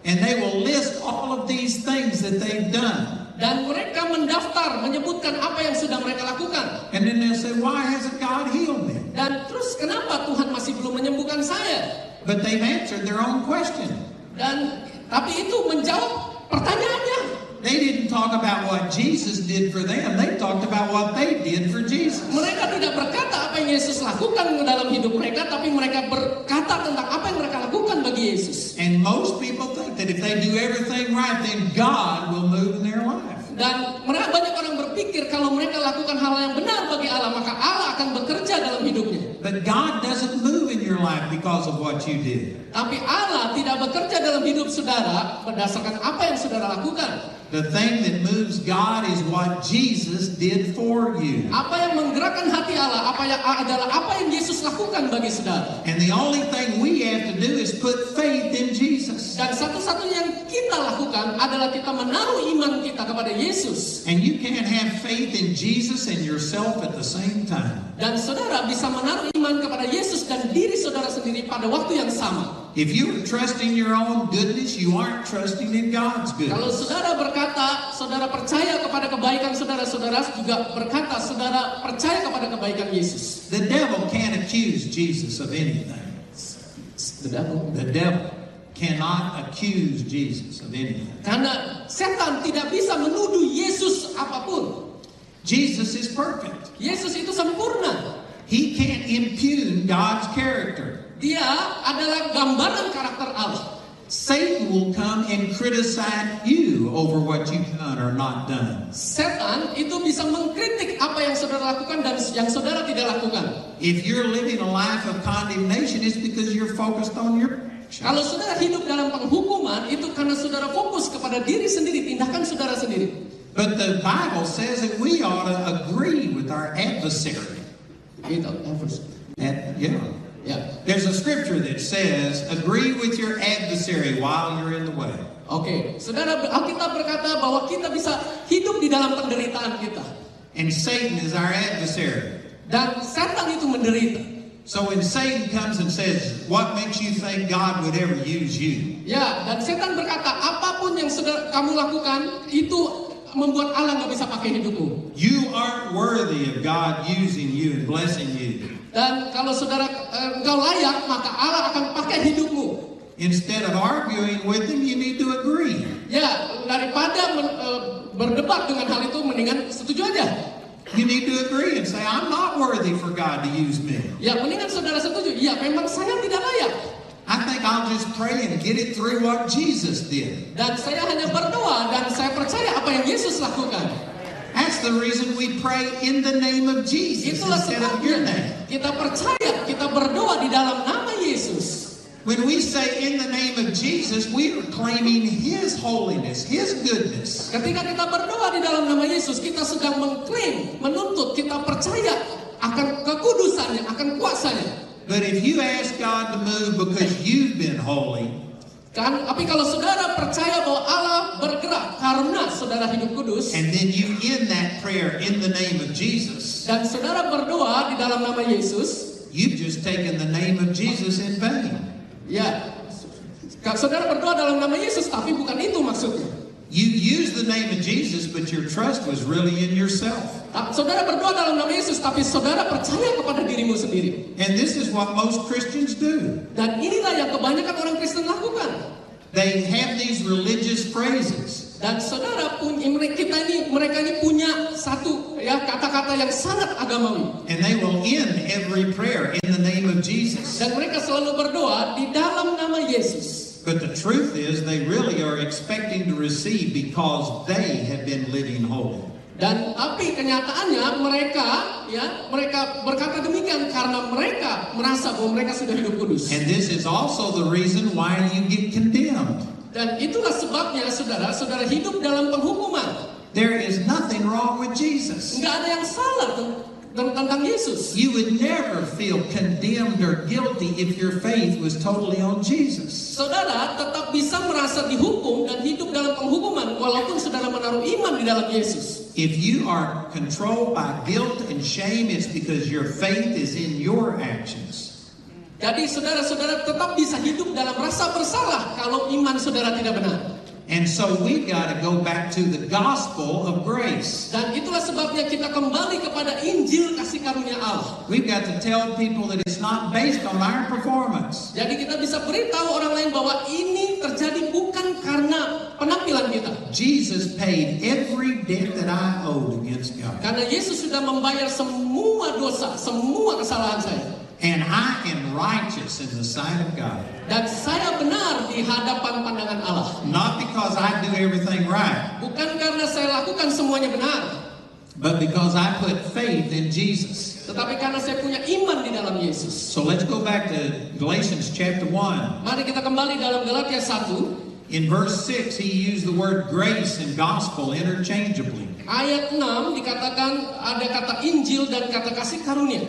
And they will list all of these things that they've done. Dan mereka mendaftar, menyebutkan apa yang sudah mereka lakukan. And then they'll say, why hasn't God healed me? Dan terus kenapa Tuhan masih belum menyembuhkan saya? But they've answered their own question. Dan tapi itu menjawab pertanyaannya. They didn't talk about what Jesus did for them. They talked about what they did for Jesus. Mereka tidak berkata apa yang Yesus lakukan dalam hidup mereka, tapi mereka berkata tentang apa yang mereka lakukan bagi Yesus. And most people think that if they do everything right, then God will move in their life. Dan banyak orang berpikir kalau mereka lakukan hal yang benar bagi Allah, maka Allah akan bekerja dalam hidupnya. But God doesn't move in your life because of what you did. Tapi Allah tidak bekerja dalam hidup saudara berdasarkan apa yang saudara lakukan. The thing that moves God is what Jesus did for you. Apa yang menggerakkan hati Allah adalah apa yang Yesus lakukan bagi saudara. And the only thing we have to do is put faith in Jesus. Dan satu-satunya yang kita lakukan adalah kita menaruh iman kita kepada Yesus. And you can't have faith in Jesus and yourself at the same time. Dan saudara bisa menaruh iman kepada Yesus dan diri saudara sendiri pada waktu yang sama. If you are trusting your own goodness, you aren't trusting in God's Kalau goodness. saudara berkata, saudara percaya kepada kebaikan saudara, saudara juga berkata, saudara percaya kepada kebaikan Yesus. The devil can't accuse Jesus of anything. The devil cannot accuse Jesus of anything. Karena setan tidak bisa menuduh Yesus apapun. Jesus is perfect. Yesus itu sempurna. He can't impugn God's character. Dia adalah gambaran karakter Allah. Satan will come and criticize you over what you've done or not done. Setan itu bisa mengkritik apa yang saudara lakukan dan yang saudara tidak lakukan. If you're living a life of condemnation, it's because you're focused on your actions. Kalau saudara hidup dalam penghukuman, itu karena saudara fokus kepada diri sendiri, tindakan saudara sendiri. But the Bible says that we ought to agree with our adversary. Gitu, Yeah. There's a scripture that says, agree with your adversary while you're in the way. Oke, saudara, Alkitab berkata bahwa kita bisa hidup di dalam penderitaan kita. And Satan is our adversary. Dan setan itu menderita. So when Satan comes and says, what makes you think God would ever use you? Ya, dan setan berkata, apapun yang kamu lakukan, itu membuat Allah nggak bisa pakai hidupmu. You aren't worthy of God using you and blessing you. Dan kalau saudara engkau layak, maka Allah akan pakai hidupmu. Instead of arguing with him, you need to agree. Ya, daripada berdebat dengan hal itu, mendingan setuju aja. You need to agree and say, I'm not worthy for God to use me. Ya, mendingan saudara setuju. Ya, memang saya tidak layak. I think I'll just pray and get it through what Jesus did. Dan saya hanya berdoa dan saya percaya apa yang Yesus lakukan. That's the reason we pray in the name of Jesus Itulah instead of your sebabnya name. kita percaya, kita berdoa di dalam nama Yesus. When we say in the name of Jesus, we are claiming His holiness, His goodness. Ketika kita berdoa di dalam nama Yesus, kita sedang mengklaim, menuntut, kita percaya akan kekudusannya, akan kuasanya. But if you ask God to move because you've been holy, Tapi kalau saudara percaya bahwa Allah bergerak karena saudara hidup kudus, and then you end that prayer in the name of Jesus, dan saudara berdoa di dalam nama Yesus, you've just taken the name of Jesus in vain. ya, saudara berdoa dalam nama Yesus, tapi bukan itu maksudnya. You used the name of Jesus, but your trust was really in yourself. Saudara berdoa dalam nama Yesus, tapi saudara percaya kepada dirimu sendiri. And this is what most Christians do. Dan inilah yang kebanyakan orang Kristen lakukan. They have these religious phrases. Dan saudara mereka ini punya satu kata-kata yang sangat agamawi. And they will end every prayer in the name of Jesus. Dan mereka selalu berdoa di dalam nama Yesus. But the truth is they really are expecting to receive because they have been living holy. Dan tapi kenyataannya mereka berkata demikian karena mereka merasa bahwa mereka sudah hidup kudus. And this is also the reason why you get condemned. Dan itulah sebabnya saudara hidup dalam penghukuman. There is nothing wrong with Jesus. Nggak ada yang salah tentang Yesus. You would never feel condemned or guilty if your faith was totally on Jesus. Saudara tetap bisa merasa dihukum dan hidup dalam penghukuman walaupun saudara menaruh iman di dalam Yesus. If you are controlled by guilt and shame, it's because your faith is in your actions. Jadi saudara-saudara tetap bisa hidup dalam rasa bersalah kalau iman saudara tidak benar. And so we've got to go back to the gospel of grace. Dan itulah sebabnya kita kembali kepada Injil kasih karunia Allah. We've got to tell people that it's not based on our performance. Jadi kita bisa beritahu orang lain bahwa ini terjadi bukan karena penampilan kita. Jesus paid every debt that I owed against God. Karena Yesus sudah membayar semua dosa, semua kesalahan saya. And I am righteous in the sight of God. Dan saya benar di hadapan pandangan Allah. Not because I do everything right, Bukan karena saya lakukan semuanya benar, but because I put faith in Jesus. tetapi karena saya punya iman di dalam Yesus. So let's go back to Galatians chapter 1. Mari kita kembali dalam Galatia 1. In verse 6, he used the word grace and gospel interchangeably. Ayat 6 dikatakan ada kata Injil dan kata kasih karunia.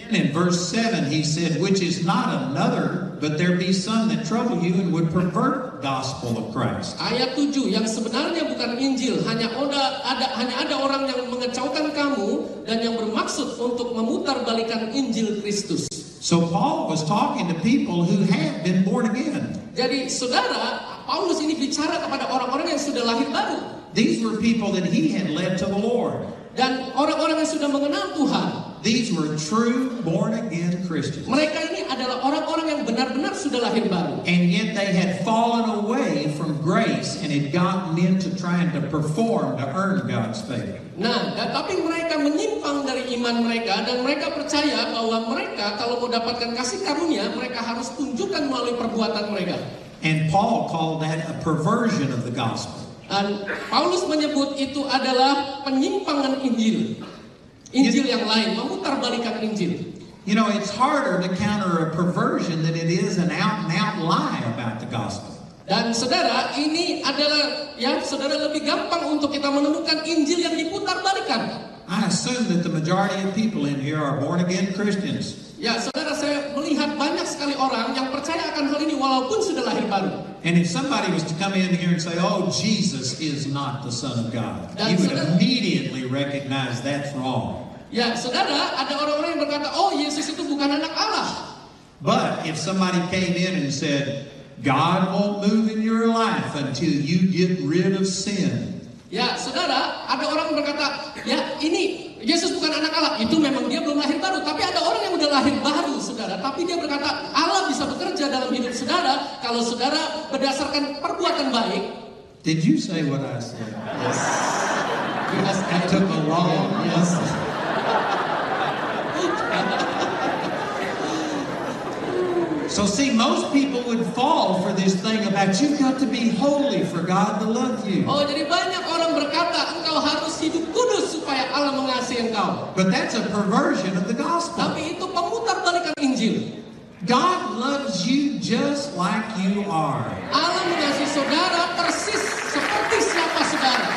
In verse 7, he said, which is not another, but there be some that trouble you and would pervert gospel of Christ. Ayat 7 yang sebenarnya bukan Injil, hanya ada orang yang mengecaukan kamu dan yang bermaksud untuk memutarbalikan Injil Kristus. So Paul was talking to people who had been born again. Jadi saudara, Paulus ini bicara kepada orang-orang yang sudah lahir baru. These were people that he had led to the Lord. Dan orang-orang yang sudah mengenal Tuhan. These were true born-again Christians. Mereka ini adalah orang-orang yang benar-benar sudah lahir baru. And yet they had fallen away from grace and had gotten into trying to perform to earn God's favor. Nah, tapi mereka menyimpang dari iman mereka dan mereka percaya bahwa mereka kalau mau dapatkan kasih karunia, mereka harus tunjukkan melalui perbuatan mereka. And Paul called that a perversion of the gospel. Dan Paulus menyebut itu adalah penyimpangan Injil. Injil yang lain, memutarbalikan Injil. You know, it's harder to counter a perversion than it is an out-and-out lie about the gospel. Dan saudara, ini adalah saudara lebih gampang untuk kita menemukan Injil yang diputarbalikan. I assume that the majority of people in here are born-again Christians. Ya, saudara, saya melihat banyak sekali orang yang percaya akan hal ini walaupun sudah lahir baru. And if somebody was to come in here and say, oh, Jesus is not the Son of God, Dan you would saudara, immediately recognize that's wrong. Ya, saudara, ada orang-orang yang berkata, oh, Yesus itu bukan anak Allah. But if somebody came in and said, God won't move in your life until you get rid of sin. Ya, saudara, ada orang yang berkata, ya ini Yesus bukan anak Allah. Itu memang dia belum lahir baru. Tapi ada orang yang udah lahir baru, saudara. Tapi dia berkata, Allah bisa bekerja dalam hidup saudara kalau saudara berdasarkan perbuatan baik. Did you say what I said? Yes. Because That took a long yes. So see, most people would fall for this thing about you've got to be holy for God to love you. Oh, jadi banyak orang berkata engkau harus hidup kudus supaya Allah mengasihi engkau. But that's a perversion of the gospel. Tapi itu pemutarbalikan Injil. God loves you just like you are. Allah mengasihi saudara persis seperti siapa saudara.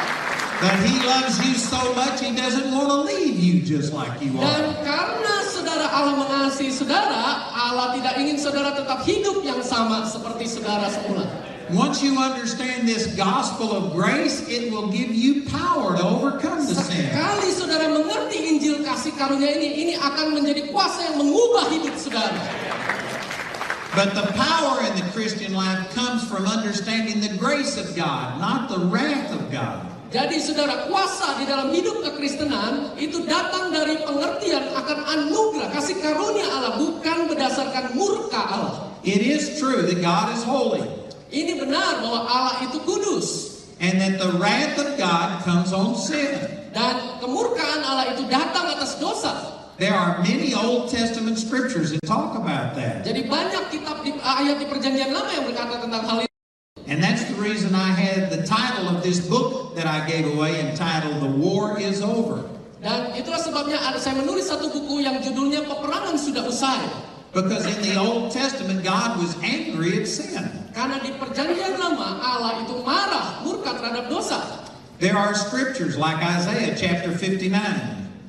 But He loves you so much He doesn't want to leave you just like you Dan are. karena saudara Allah mengasihi saudara, Allah tidak ingin saudara tetap hidup yang sama seperti saudara semula. Once you understand this gospel of grace, it will give you power to overcome the sin. Sekali saudara mengerti Injil kasih karunia ini akan menjadi kuasa yang mengubah hidup saudara. But the power in the Christian life comes from understanding the grace of God, not the wrath of God. Jadi saudara, kuasa di dalam hidup kekristenan itu datang dari pengertian akan anugerah kasih karunia Allah, bukan berdasarkan murka Allah. It is true that God is holy. Ini benar bahwa Allah itu kudus. and that the wrath of God comes on sin. Dan kemurkaan Allah itu datang atas dosa. There are many Old Testament scriptures that talk about that. Jadi banyak ayat di Perjanjian Lama yang berkata tentang hal itu. And that's the reason I had the title of this book that I gave away entitled The War is Over. Dan itulah sebabnya saya menulis satu buku yang judulnya Peperangan Sudah Usai. Because in the Old Testament, God was angry at sin. Karena di Perjanjian Lama Allah itu marah, murka terhadap dosa. There are scriptures like Isaiah chapter 59.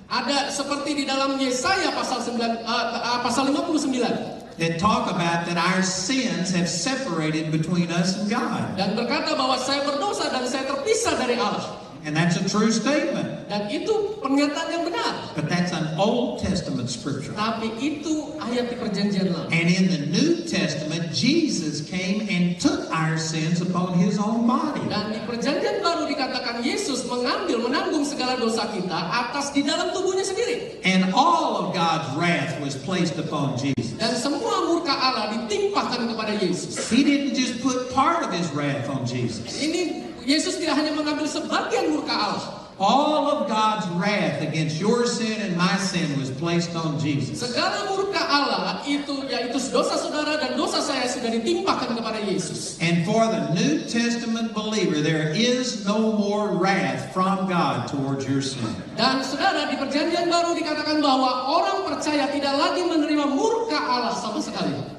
Ada seperti di dalam Yesaya pasal 59 that talk about that our sins have separated between us and God. dan berkata bahwa saya berdosa dan saya terpisah dari Allah. And that's a true statement. Dan itu pernyataan yang benar. But that's an Old Testament scripture. Tapi itu ayat di Perjanjian Lama. And in the New Testament, Jesus came and took our sins upon His own body. Dan di Perjanjian Baru dikatakan Yesus menanggung segala dosa kita atas di dalam tubuhnya sendiri. And all of God's wrath was placed upon Jesus. Dan semua murka Allah ditimpahkan kepada Yesus. He didn't just put part of His wrath on Jesus. Ini Yesus tidak hanya mengambil sebagian murka Allah. All of God's wrath against your sin and my sin was placed on Jesus. Segala murka Allah itu yaitu dosa saudara dan dosa saya sudah ditimpahkan kepada Yesus. And for the New Testament believer, there is no more wrath from God towards your sin. Dan saudara, di Perjanjian Baru dikatakan bahwa orang percaya tidak lagi menerima murka Allah sama sekali.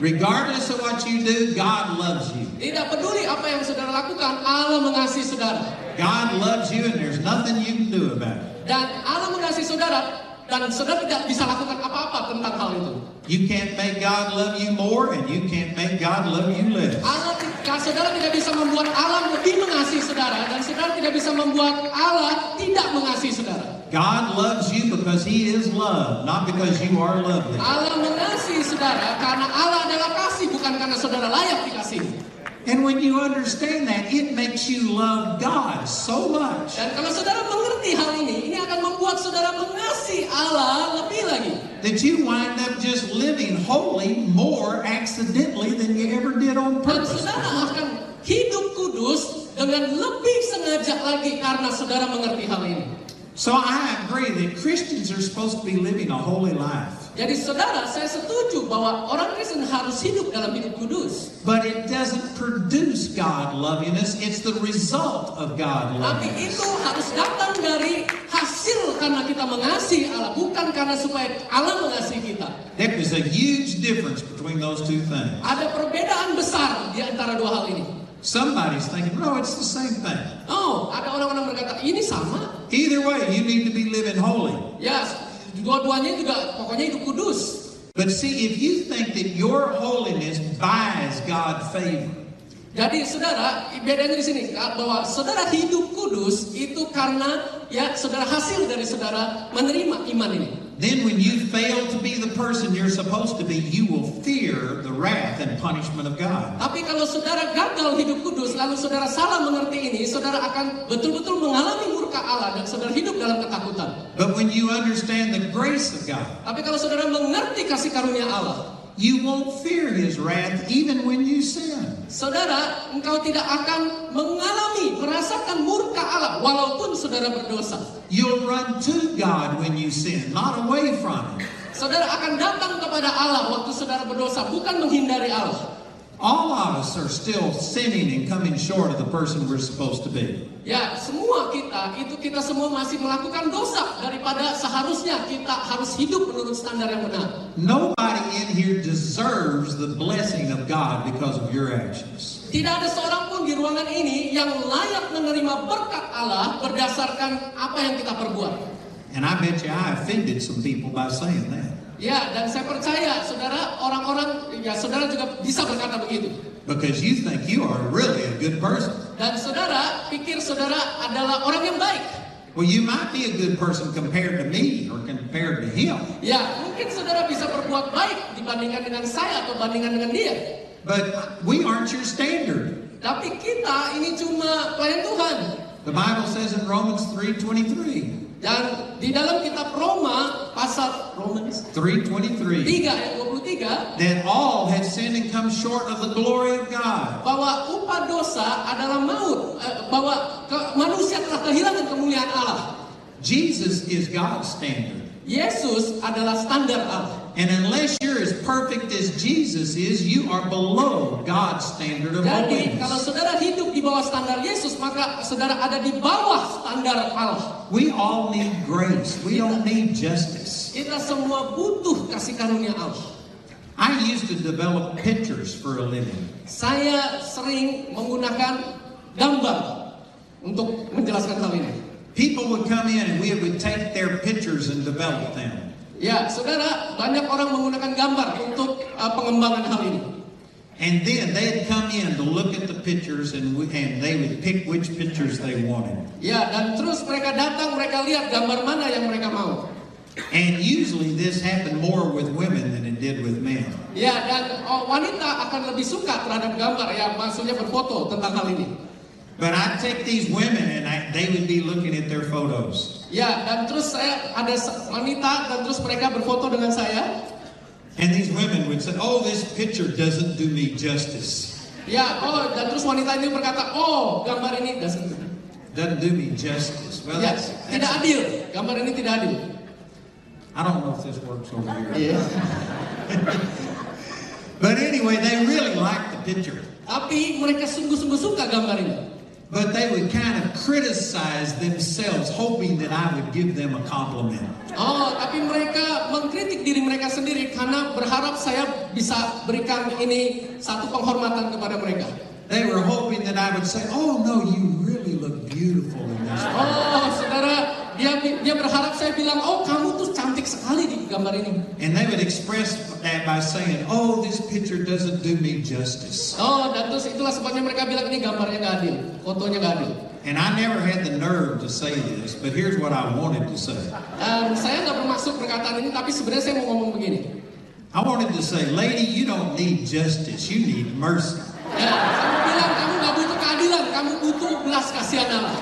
Regardless of what you do, God loves you. Tidak peduli apa yang saudara lakukan, Allah mengasihi saudara. God loves you and there's nothing you can do about it. Dan Allah mengasihi saudara dan saudara tidak bisa lakukan apa-apa tentang hal itu. You can't make God love you more and you can't make God love you less. Saudara tidak bisa membuat Allah lebih mengasihi saudara dan saudara tidak bisa membuat Allah tidak mengasihi saudara. God loves you because He is love, not because you are lovely. Allah mengasihi saudara karena Allah adalah kasih, bukan karena saudara layak dikasihi. And when you understand that, it makes you love God so much. Dan kalau saudara mengerti hal ini akan membuat saudara mengasihi Allah lebih lagi. That you wind up just living holy more accidentally than you ever did on Dan purpose. saudara akan hidup kudus dengan lebih sengaja lagi karena saudara mengerti hal ini. So I agree that Christians are supposed to be living a holy life. Jadi saudara, saya setuju bahwa orang Kristen harus hidup dalam hidup kudus. But it doesn't produce God lovingness, it's the result of God Tapi lovingness. itu harus datang dari hasil karena kita mengasihi Allah, bukan karena supaya Allah mengasihi kita. There is a huge difference between those two things. Ada perbedaan besar di antara dua hal ini. Somebody's thinking, no, it's the same thing. Oh, ada orang-orang berkata, ini sama. Either way, you need to be living holy. Ya, dua-duanya juga pokoknya hidup kudus. But see, if you think that your holiness buys God favor, Jadi saudara, bedanya di sini bahwa saudara hidup kudus itu karena ya saudara hasil dari saudara menerima iman ini. then when you fail to be the person you're supposed to be, you will fear the wrath and punishment of God. Tapi kalau saudara gagal hidup kudus, lalu saudara salah mengerti ini, saudara akan betul-betul mengalami murka Allah dan saudara hidup dalam ketakutan. But when you understand the grace of God, Tapi kalau saudara mengerti kasih karunia Allah, you won't fear His wrath even when you sin. saudara, engkau tidak akan merasakan murka Allah walaupun saudara berdosa. You'll run to God when you sin, not away from Him. Saudara akan datang kepada Allah waktu saudara berdosa, bukan menghindari Allah. All of us are still sinning and coming short of the person we're supposed to be. Ya, semua kita semua masih melakukan dosa daripada seharusnya kita harus hidup menurut standar yang benar. Nobody in here deserves the blessing of God because of your actions. Tidak ada seorang pun di ruangan ini yang layak menerima berkat Allah berdasarkan apa yang kita perbuat. And I bet you I offended some people by saying that. Ya, dan saya percaya saudara, saudara juga bisa berkata begitu. Because you think you are really a good person. Dan saudara pikir saudara adalah orang yang baik. Well, you might be a good person compared to me or compared to him. Ya, mungkin saudara bisa berbuat baik dibandingkan dengan saya atau bandingkan dengan dia. But we aren't your standard. Tapi kita ini cuma pelayan Tuhan. The Bible says in Romans 3:23. Dan di dalam kitab Roma pasal Romans 3:23 3 ayat 23 that all have sinned and come short of the glory of God. bahwa upah dosa adalah maut, bahwa manusia telah kehilangan kemuliaan Allah. Jesus is God's standard. Yesus adalah standar Allah. And unless you're as perfect as Jesus is, you are below God's standard of Jadi kalau holiness. saudara hidup di bawah standar Yesus, maka saudara ada di bawah standar Allah. We all need grace. We don't need justice. Kita semua butuh kasih karunia Allah. I used to develop pictures for a living. Saya sering menggunakan gambar untuk menjelaskan hal ini. People would come in and we would take their pictures and develop them. Ya, saudara, banyak orang menggunakan gambar untuk pengembangan hal ini. And then they'd come in to look at the pictures and they would pick which pictures they wanted. Ya, dan terus mereka datang, mereka lihat gambar mana yang mereka mau. And usually this happened more with women than it did with men. Ya, dan wanita akan lebih suka terhadap gambar, ya, maksudnya berfoto tentang hal ini. But I'd take these women and they would be looking at their photos. Ya, dan terus saya ada wanita dan terus mereka berfoto dengan saya. And these women would say, "Oh, this picture doesn't do me justice. Ya, dan terus wanita ini berkata, "Oh, gambar ini Doesn't do me justice." Well, ya, that's tidak adil. Gambar ini tidak adil." I don't know if this works over here. Iya. But anyway, they really liked the picture. Tapi mereka sungguh-sungguh suka gambar ini. But they would kind of criticize themselves, hoping that I would give them a compliment. Tapi mereka mengkritik diri mereka sendiri karena berharap saya bisa berikan ini satu penghormatan kepada mereka. They were hoping that I would say, "Oh no, you really look beautiful in this." Saudara, dia berharap saya bilang, "Oh, kamu tuh cantik sekali di gambar ini." And they would express that by saying, "Oh, this picture doesn't do me justice." Dan terus itulah sebabnya mereka bilang ini gambarnya nggak adil, fotonya nggak adil. And I never had the nerve to say this, but here's what I wanted to say. Dan saya nggak bermaksud perkataan ini, tapi sebenarnya saya mau ngomong begini. I wanted to say, "Lady, you don't need justice, you need mercy." Ya, saya bilang kamu nggak butuh keadilan, kamu butuh belas kasihan Allah.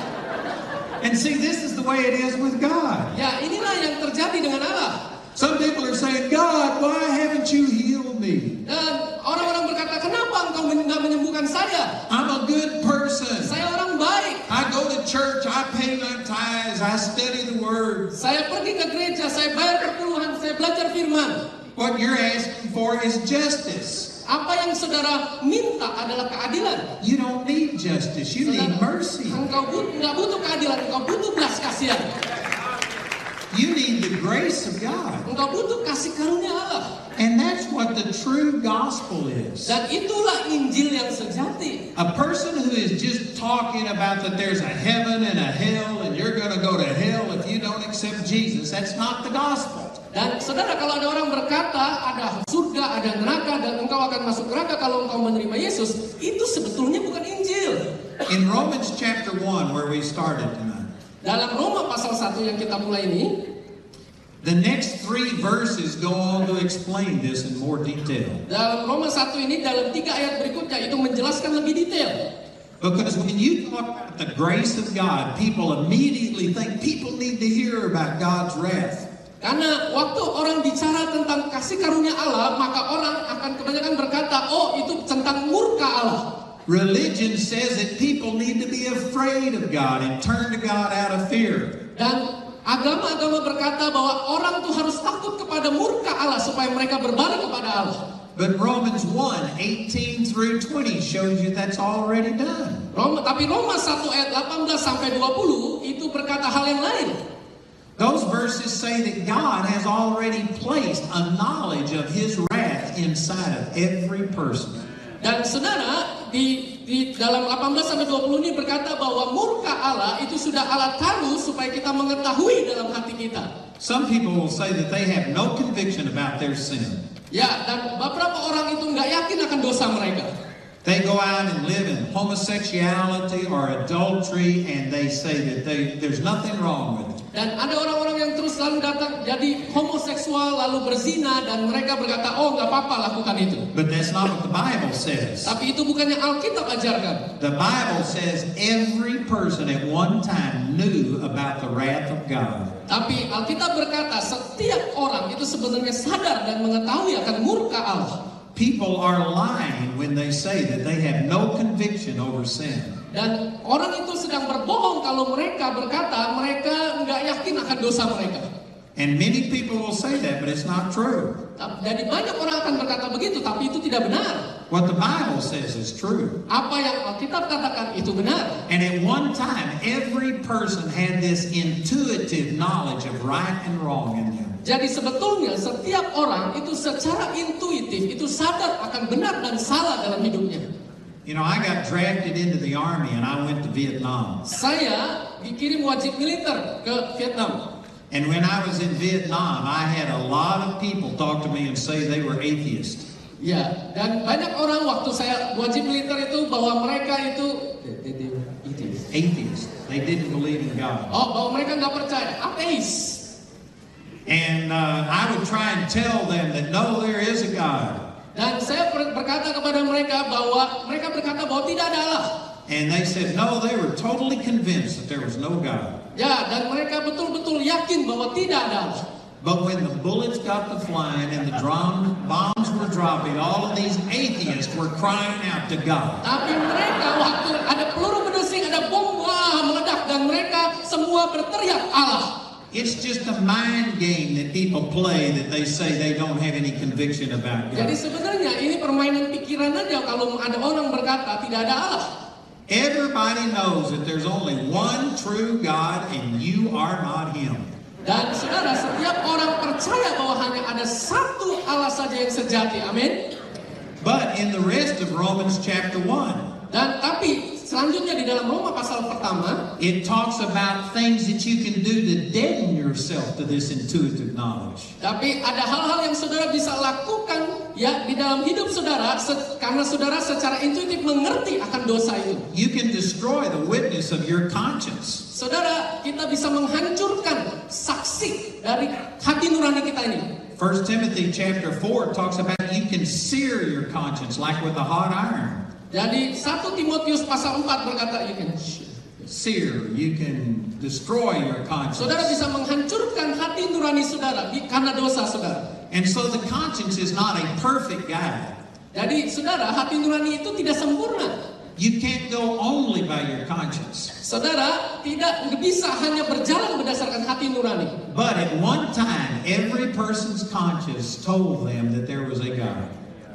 And see, this is the way it is with God. Ya, inilah yang terjadi dengan Allah. Some people are saying, "God, why haven't you healed me? Dan orang-orang berkata, "Kenapa engkau nggak menyembuhkan saya? I'm a good person. Saya orang baik. I go to church, I pay my tithes, I study the word." Saya pergi ke gereja, saya bayar perpuluhan, saya belajar firman." What you're asking for is justice. Apa yang saudara minta adalah keadilan. You don't need justice, you need mercy. Engkau nggak butuh keadilan, engkau butuh belas kasihan. You need the grace of God. Engkau butuh kasih karunia Allah. And that's what the true gospel is. Dan itulah Injil yang sejati. A person who is just talking about that there's a heaven and a hell and you're going to go to hell if you don't accept Jesus, that's not the gospel. Dan saudara, kalau ada orang berkata ada surga, ada neraka, dan engkau akan masuk neraka kalau engkau menerima Yesus, itu sebetulnya bukan Injil. In Romans chapter 1, where we started tonight, Dalam Roma pasal 1 yang kita mulai ini, the next 3 verses go on to explain this in more detail. dalam Roma 1 ini, dalam 3 ayat berikutnya itu menjelaskan lebih detail. Because when you talk about the grace of God, people immediately think people need to hear about God's wrath. Karena waktu orang bicara tentang kasih karunia Allah, maka orang akan kebanyakan berkata, "Oh, itu tentang murka Allah." Religion says that people need to be afraid of God and turn to God out of fear. Dan agama-agama berkata bahwa orang tuh harus takut kepada murka Allah supaya mereka berbalik kepada Allah. But Romans 1:18 through 20 shows you that's already done. Tapi Roma 1 ayat 18 sampai 20 itu berkata hal yang lain. Those verses say that God has already placed a knowledge of His wrath inside of every person. Dan saudara, di dalam 18 sampai 20 ini berkata bahwa murka Allah itu sudah Allah taruh supaya kita mengetahui dalam hati kita. Some people will say that they have no conviction about their sin. Ya, dan beberapa orang itu nggak yakin akan dosa mereka. They go out and live in homosexuality or adultery and they say that there's nothing wrong with it. Dan ada orang-orang yang terus lalu datang jadi homoseksual lalu berzina dan mereka berkata, "Oh, nggak apa-apa lakukan itu." But that's not what the Bible says. Tapi itu bukan yang Alkitab ajarkan. The Bible says every person at one time knew about the wrath of God. Tapi Alkitab berkata setiap orang itu sebenarnya sadar dan mengetahui akan murka Allah. People are lying when they say that they have no conviction over sin. Dan orang itu sedang berbohong kalau mereka berkata mereka nggak yakin akan dosa mereka. And many people will say that, but it's not true. Jadi banyak orang akan berkata begitu, tapi itu tidak benar. What the Bible says is true. Apa yang Alkitab katakan itu benar. And at one time, every person had this intuitive knowledge of right and wrong in them. Jadi sebetulnya setiap orang itu secara intuitif itu sadar akan benar dan salah dalam hidupnya. You know, I got drafted into the army and I went to Vietnam. Saya dikirim wajib militer ke Vietnam. And when I was in Vietnam, I had a lot of people talk to me and say they were atheists. Ya, dan banyak orang waktu saya wajib militer itu bahwa mereka itu Atheists. They didn't believe in God. bahwa mereka nggak percaya, ateis. And I would try and tell them that no, there is a God. Dan saya berkata kepada mereka bahwa tidak ada Allah. And they said no, they were totally convinced that there was no God. Ya, dan mereka betul-betul yakin bahwa tidak ada Allah. But when the bullets got to flying and the bombs were dropping, all of these atheists were crying out to God. Tapi mereka waktu ada peluru berdesing, ada bom meledak dan mereka semua berteriak Allah. It's just a mind game that people play that they say they don't have any conviction about God. Jadi sebenarnya ini permainan pikiran aja kalau ada orang berkata tidak ada Allah. Everybody knows that there's only one true God and you are not Him. Dan saudara, setiap orang percaya bahwa hanya ada satu Allah saja yang sejati. Amin. But in the rest of Romans chapter 1, Dan tapi selanjutnya di dalam Roma pasal pertama, it talks about things that you can do to deaden yourself to this intuitive knowledge. tapi ada hal-hal yang saudara bisa lakukan ya di dalam hidup saudara karena saudara secara intuitif mengerti akan dosa itu. You can destroy the witness of your conscience. Saudara, kita bisa menghancurkan saksi dari hati nurani kita ini. 1 Timothy chapter 4 talks about you can sear your conscience like with a hot iron. Jadi 1 Timotius pasal 4 berkata you can Sear, you can destroy your conscience. Saudara bisa menghancurkan hati nurani saudara karena dosa saudara. And so the conscience is not a perfect guide. Jadi saudara, hati nurani itu tidak sempurna. You can't go only by your conscience. Saudara tidak bisa hanya berjalan berdasarkan hati nurani. But at one time, every person's conscience told them that there was a God.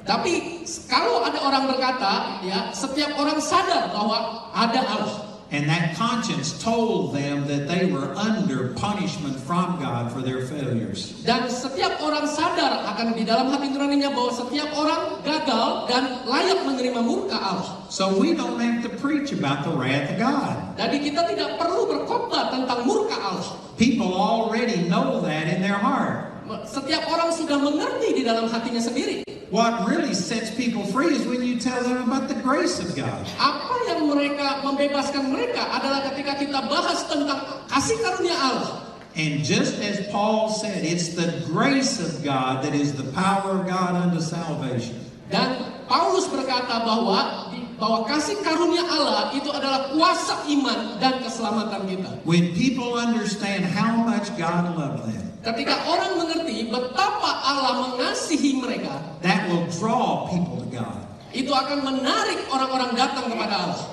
Tapi kalau ada orang berkata, ya setiap orang sadar bahwa ada Allah. And that conscience told them that they were under punishment from God for their failures. Dan setiap orang sadar akan di dalam hati nuraninya bahwa setiap orang gagal dan layak menerima murka Allah. So we don't have to preach about the wrath of God. Jadi kita tidak perlu berkhotbah tentang murka Allah. People already know that in their heart. Setiap orang sudah mengerti di dalam hatinya sendiri. What really sets people free is when you tell them about the grace of God. Apa yang membebaskan mereka adalah ketika kita bahas tentang kasih karunia Allah. And just as Paul said, it's the grace of God that is the power of God unto salvation. Dan Paulus berkata bahwa kasih karunia Allah itu adalah kuasa iman dan keselamatan kita. When people understand how much God loved them, ketika orang mengerti betapa Allah mengasihi mereka, that will draw people to God. Itu akan menarik orang-orang datang kepada Allah.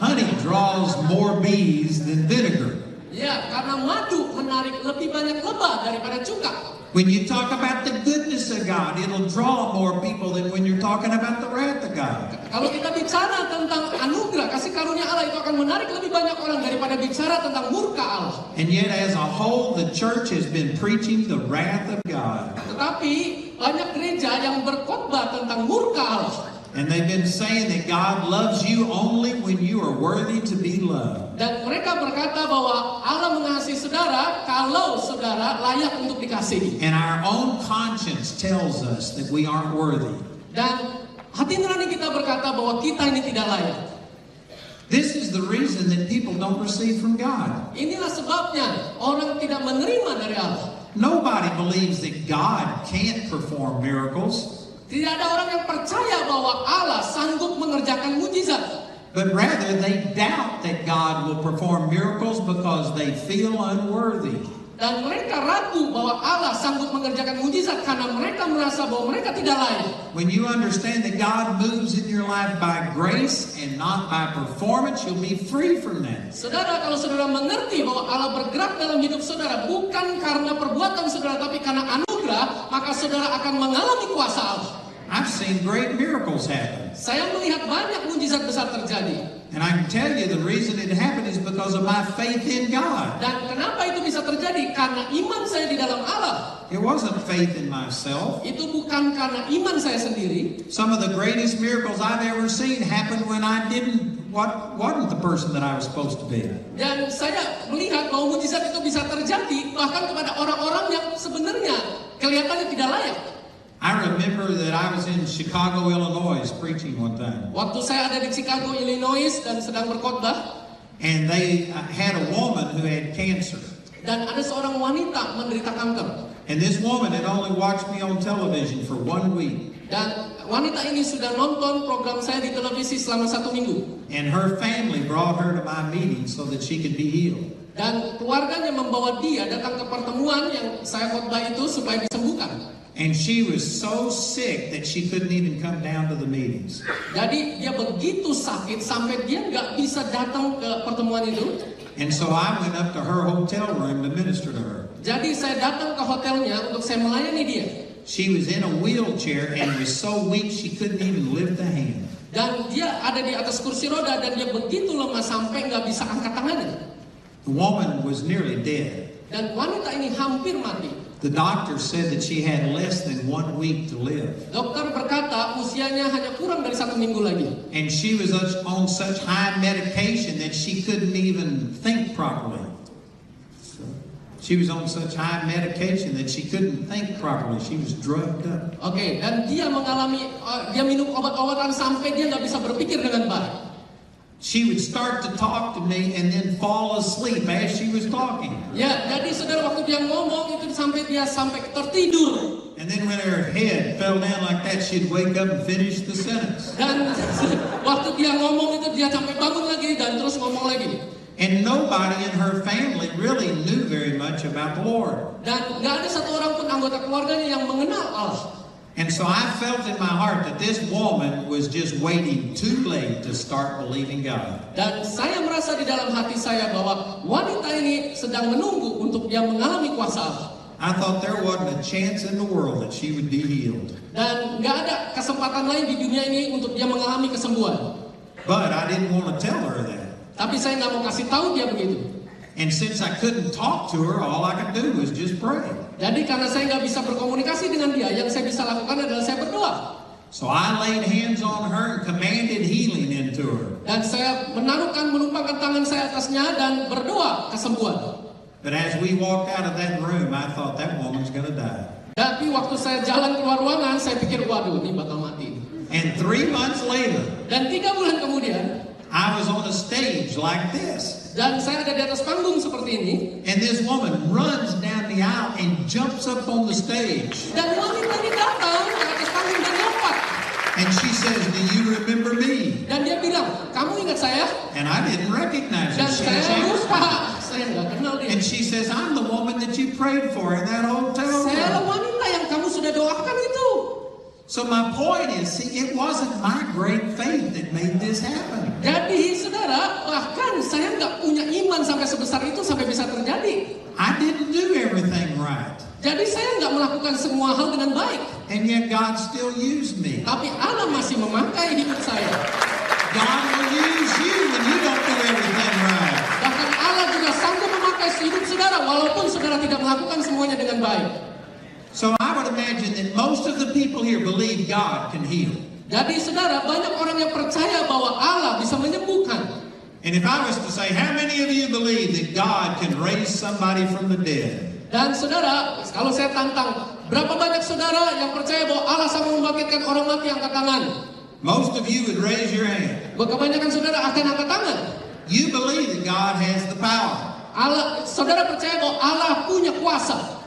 Honey draws more bees than vinegar. Ya, karena madu menarik lebih banyak lebah daripada cuka. When you talk about the goodness of God, it'll draw more people than when you're talking about the wrath of God. Kalau kita bicara tentang anugerah, kasih karunia Allah itu akan menarik lebih banyak orang daripada bicara tentang murka Allah. And yet as a whole, the church has been preaching the wrath of God. Tetapi banyak gereja yang berkhotbah tentang murka Allah. And they've been saying that God loves you only when you are worthy to be loved. Dan mereka berkata bahwa Allah mengasihi saudara kalau saudara layak untuk dikasihi. And our own conscience tells us that we aren't worthy. Dan hati nurani kita berkata bahwa kita ini tidak layak. This is the reason that people don't receive from God. Inilah sebabnya orang tidak menerima dari Allah. Nobody believes that God can't perform miracles. Tidak ada orang yang percaya bahwa Allah sanggup mengerjakan mujizat. but rather they doubt that God will perform miracles because they feel unworthy. Dan mereka ragu bahwa Allah sanggup mengerjakan mujizat karena mereka merasa bahwa mereka tidak layak. When you understand that God moves in your life by grace and not by performance, you'll be free from that. Saudara, kalau saudara mengerti bahwa Allah bergerak dalam hidup saudara bukan karena perbuatan saudara tapi karena anugerah, maka saudara akan mengalami kuasa Allah. I've seen great miracles happen. Saya melihat banyak mujizat besar terjadi. And I can tell you the reason it happened is because of my faith in God. Dan kenapa itu bisa terjadi? Karena iman saya di dalam Allah. It wasn't faith in myself. Itu bukan karena iman saya sendiri. Some of the greatest miracles I've ever seen happened when I wasn't the person that I was supposed to be. Dan saya melihat bahwa mujizat itu bisa terjadi bahkan kepada orang-orang yang sebenarnya kelihatannya tidak layak. I remember that I was in Chicago, Illinois, preaching one time. Waktu saya ada di Chicago, Illinois dan sedang berkhotbah, And they had a woman who had cancer. dan ada seorang wanita menderita kanker. And this woman had only watched me on television for 1 week. Dan wanita ini sudah nonton program saya di televisi selama 1 minggu. And her family brought her to my meeting so that she could be healed. Dan keluarganya membawa dia datang ke pertemuan yang saya khotbah itu supaya disembuhkan. And she was so sick that she couldn't even come down to the meetings. Jadi dia begitu sakit sampai dia nggak bisa datang ke pertemuan itu. And so I went up to her hotel room to minister to her. Jadi saya datang ke hotelnya untuk saya melayani dia. She was in a wheelchair and was so weak she couldn't even lift a hand. Dan dia ada di atas kursi roda dan dia begitu lemah sampai nggak bisa angkat tangannya. The woman was nearly dead. Dan wanita ini hampir mati. The doctor said that she had less than 1 week to live. Dokter berkata usianya hanya kurang dari 1 minggu lagi. And she was on such high medication that she couldn't even think properly. She was on such high medication that she couldn't think properly. She was drugged up. Oke, dan dia mengalami, dia minum obat-obatan sampai dia nggak bisa berpikir dengan baik. She would start to talk to me and then fall asleep as she was talking. Ya, jadi saudara waktu dia ngomong itu sampai tertidur. And then when her head fell down like that, she'd wake up and finish the sentence. Dan waktu dia ngomong itu dia sampai bangun lagi dan terus ngomong lagi. And nobody in her family really knew very much about the Lord. Dan nggak ada satu orang pun anggota keluarganya yang mengenal Allah. And so I felt in my heart that this woman was just waiting too late to start believing God. Dan saya merasa di dalam hati saya bahwa wanita ini sedang menunggu untuk dia mengalami kuasa Allah. I thought there wasn't a chance in the world that she would be healed. Dan nggak ada kesempatan lain di dunia ini untuk dia mengalami kesembuhan. But I didn't want to tell her that. Tapi saya nggak mau kasih tahu dia begitu. And since I couldn't talk to her, all I could do was just pray. Jadi karena saya nggak bisa berkomunikasi dengan dia, yang saya bisa lakukan adalah saya berdoa. So I laid hands on her and commanded healing into her. Dan saya menumpangkan tangan saya atasnya dan berdoa kesembuhan. But as we walked out of that room, I thought that woman's going to die. Tapi waktu saya jalan keluar ruangan, saya pikir, waduh, ini bakal mati. And 3 months later, Dan 3 bulan kemudian, I was on a stage like this. dan saya ada di atas panggung seperti ini. And this woman runs down the aisle and jumps up on the stage. Dan wanita ini datang ke atas panggung dan lompat. And she says, "Do you remember me?" Dan dia bilang, kamu ingat saya? And I didn't recognize her. Dan She saya says, lupa, saya nggak kenal dia. and she says, "I'm the woman that you prayed for in that hotel Saya room." wanita yang kamu sudah doakan itu. So my point is, see, it wasn't my great faith that made this happen. Jadi saudara, bahkan saya nggak punya iman sampai sebesar itu sampai bisa terjadi. I didn't do everything right. Jadi saya nggak melakukan semua hal dengan baik. And yet God still used me. Tapi Allah masih memakai hidup saya. God will use you when you don't do everything right. Bahkan Allah juga sanggup memakai hidup saudara walaupun saudara tidak melakukan semuanya dengan baik. So I would imagine that most of the people here believe God can heal. Jadi saudara, banyak orang yang percaya bahwa Allah bisa menyembuhkan. And if I was to say, how many of you believe that God can raise somebody from the dead? Dan saudara, kalau saya tantang, berapa banyak saudara yang percaya bahwa Allah sanggup membangkitkan orang mati angkat tangan? Most of you would raise your hand. Kebanyakan saudara akan angkat tangan. You believe that God has the power. Saudara percaya bahwa Allah punya kuasa.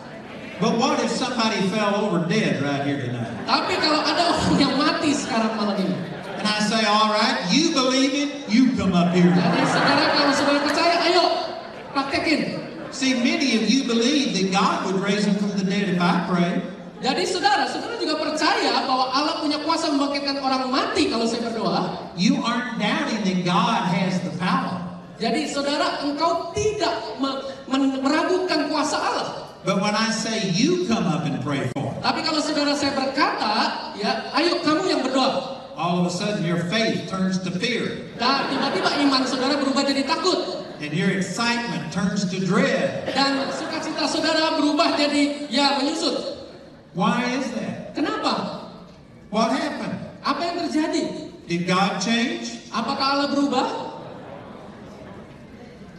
But what if somebody fell over dead right here tonight? Tapi kalau ada orang yang mati sekarang malam ini, And I say, all right, you believe it, you come up here. Jadi saudara, kalau saudara percaya, ayo praktekin. See, many of you believe that God would raise him from the dead if I pray. Jadi saudara juga percaya bahwa Allah punya kuasa membangkitkan orang mati kalau saya berdoa. You aren't doubting that God has the power. Jadi saudara, engkau tidak meragukan kuasa Allah. But when I say you come up and pray for him, Tapi kalau saudara saya berkata, ya, ayo kamu yang berdoa. all of a sudden your faith turns to fear. Dan tiba-tiba iman saudara berubah jadi takut. And your excitement turns to dread. Dan sukacita saudara berubah jadi ya menyusut. Why is that? Kenapa? What happened? Apa yang terjadi? Did God change? Apakah Allah berubah?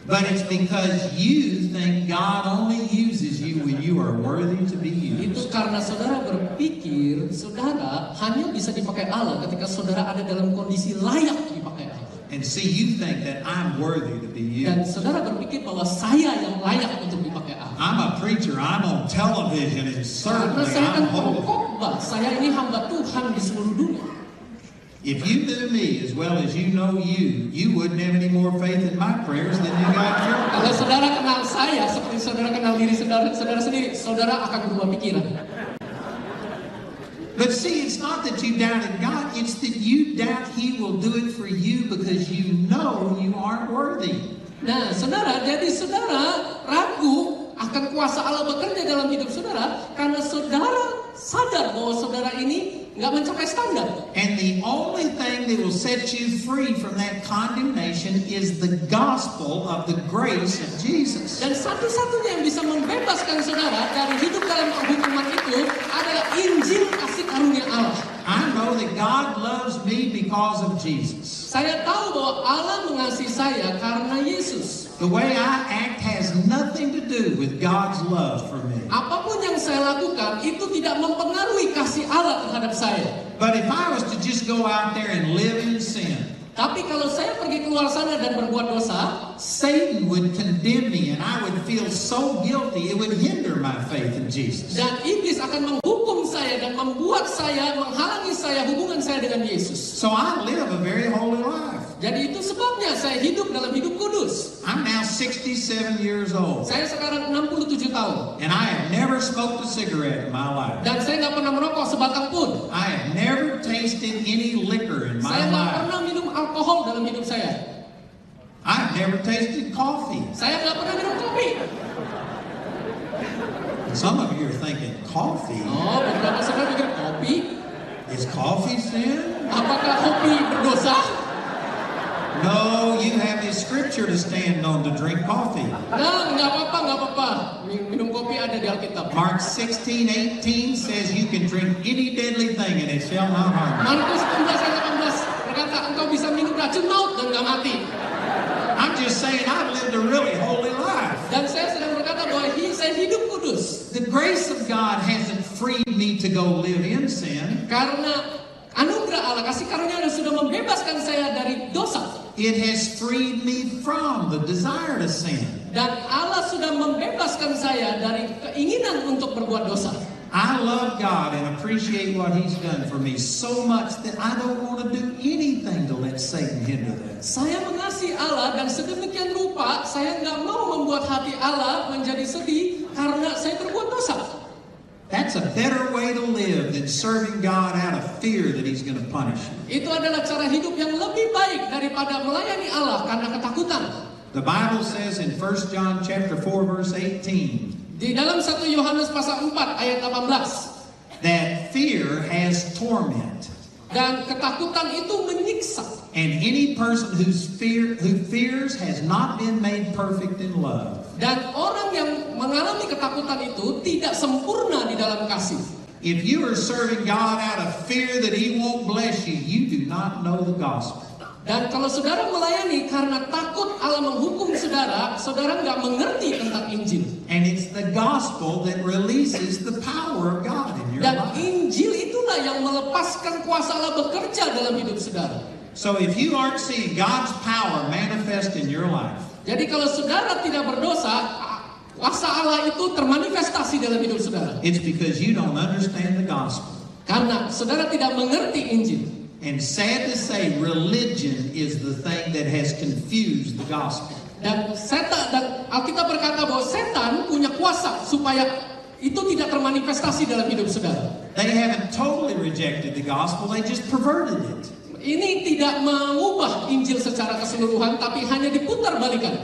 But it's because you think God only uses you when you are worthy to be Itu used. karena saudara berpikir saudara hanya bisa dipakai Allah ketika saudara ada dalam kondisi layak dipakai Allah. And see, you think that I'm worthy to be Dan used. saudara berpikir bahwa saya yang layak untuk dipakai Allah. I'm a preacher, I'm on television, and Karena certainly saya kan I'm holy. pengkhotbah, saya ini hamba Tuhan di seluruh dunia. If you knew me as well as you know you wouldn't have any more faith in my prayers than you got in your Kalau prayers. saudara kenal saya seperti saudara kenal diri saudara sendiri, saudara akan berubah pikiran. But see, it's not that you doubted God, it's that you doubt He will do it for you because you know you aren't worthy. Nah, saudara, jadi saudara ragu akan kuasa Allah bekerja dalam hidup saudara karena saudara sadar bahwa saudara ini nggak mencapai standar. And the only thing that will set you free from that condemnation is the gospel of the grace of Jesus. Dan satu-satunya yang bisa membebaskan saudara dari hidup dalam penghukuman itu adalah Injil kasih karunia Allah. I know that God loves me because of Jesus. Saya tahu bahwa Allah mengasihi saya karena Yesus. The way I act has nothing to do with God's love for me. Apapun yang saya lakukan itu tidak mempengaruhi kasih Allah terhadap saya. But if I was to just go out there and live in sin, Tapi kalau saya pergi keluar sana dan berbuat dosa, Satan would condemn me and I would feel so guilty it would hinder my faith in Jesus. dan iblis akan menghukum saya dan membuat saya, menghalangi saya hubungan saya dengan Yesus. So I live a very holy life. Jadi itu sebabnya saya hidup dalam hidup kudus. I'm now 67 years old Saya sekarang 67 tahun. and I have never smoked a cigarette in my life. Dan saya nggak pernah merokok sebatang pun. I have never tasted any liquor in my Saya nggak life. pernah minum alkohol dalam hidup saya. I've never tasted coffee. Saya nggak pernah minum kopi. Some of you are thinking, coffee? Oh, beberapa saudara pikir kopi. Is coffee sin? Apakah kopi berdosa? No, you have a scripture to stand on to drink coffee. Nah, nggak apa-apa. Minum kopi ada di Alkitab. Mark 16:18 says you can drink any deadly thing and it shall not harm you. Markus 16 ayat 18 berkata engkau bisa minum racun maut dan nggak mati. I'm just saying I've lived a really holy life. Dan saya sedang berkata bahwa saya hidup kudus. The grace of God hasn't freed me to go live in sin. Karena anugerah Allah, kasih karunia Allah sudah membebaskan saya dari dosa. It has freed me from the desire to sin. Dan Allah sudah membebaskan saya dari keinginan untuk berbuat dosa. I love God and appreciate what He's done for me so much that I don't want to do anything to let Satan hinder that. Saya mengasihi Allah dan sedemikian rupa saya nggak mau membuat hati Allah menjadi sedih karena saya berbuat dosa. That's a better way to live than serving God out of fear that He's going to punish you. Itu adalah cara hidup yang lebih baik daripada melayani Allah karena ketakutan. The Bible says in 1 John chapter 4 verse 18 Di dalam 1 Yohanes pasal 4 ayat 18, that fear has torment. dan ketakutan itu menyiksa. And any person who fears has not been made perfect in love. Dan orang yang mengalami ketakutan itu tidak sempurna di dalam kasih. If you are serving God out of fear that He won't bless you, you do not know the gospel. Dan kalau saudara melayani karena takut Allah menghukum saudara, saudara nggak mengerti tentang Injil. And it's the gospel that releases the power of God in your Dan life. Injil itulah yang melepaskan kuasa Allah bekerja dalam hidup saudara. So if you aren't seeing God's power manifest in your life, Jadi kalau saudara tidak berdosa, kuasa Allah itu termanifestasi dalam hidup saudara. it's because you don't understand the gospel. Karena saudara tidak mengerti Injil. And sad to say, religion is the thing that has confused the gospel. Dan Alkitab berkata bahwa setan punya kuasa supaya itu tidak termanifestasi dalam hidup saudara. They haven't totally rejected the gospel, they just perverted it. Ini tidak mengubah Injil secara keseluruhan, tapi hanya diputar balikan.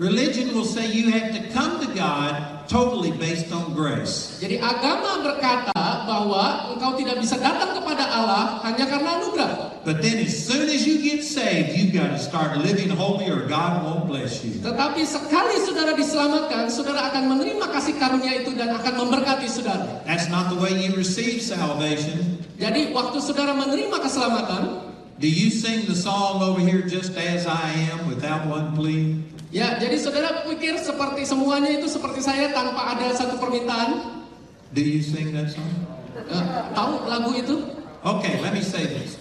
Religion will say you have to come to God totally based on grace. Jadi agama berkata bahwa engkau tidak bisa datang kepada Allah hanya karena anugerah. But then as soon as you get saved, you got to start living holy or God won't bless you. Tetapi sekali saudara diselamatkan, saudara akan menerima kasih karunia itu dan akan memberkati saudara. That's not the way you receive salvation. Jadi waktu saudara menerima keselamatan, Do you sing the song over here, just as I am, without one plea? ya, jadi saudara pikir seperti semuanya itu seperti saya tanpa ada satu permintaan? Do you sing that song? Tahu lagu itu? Okay, let me say this.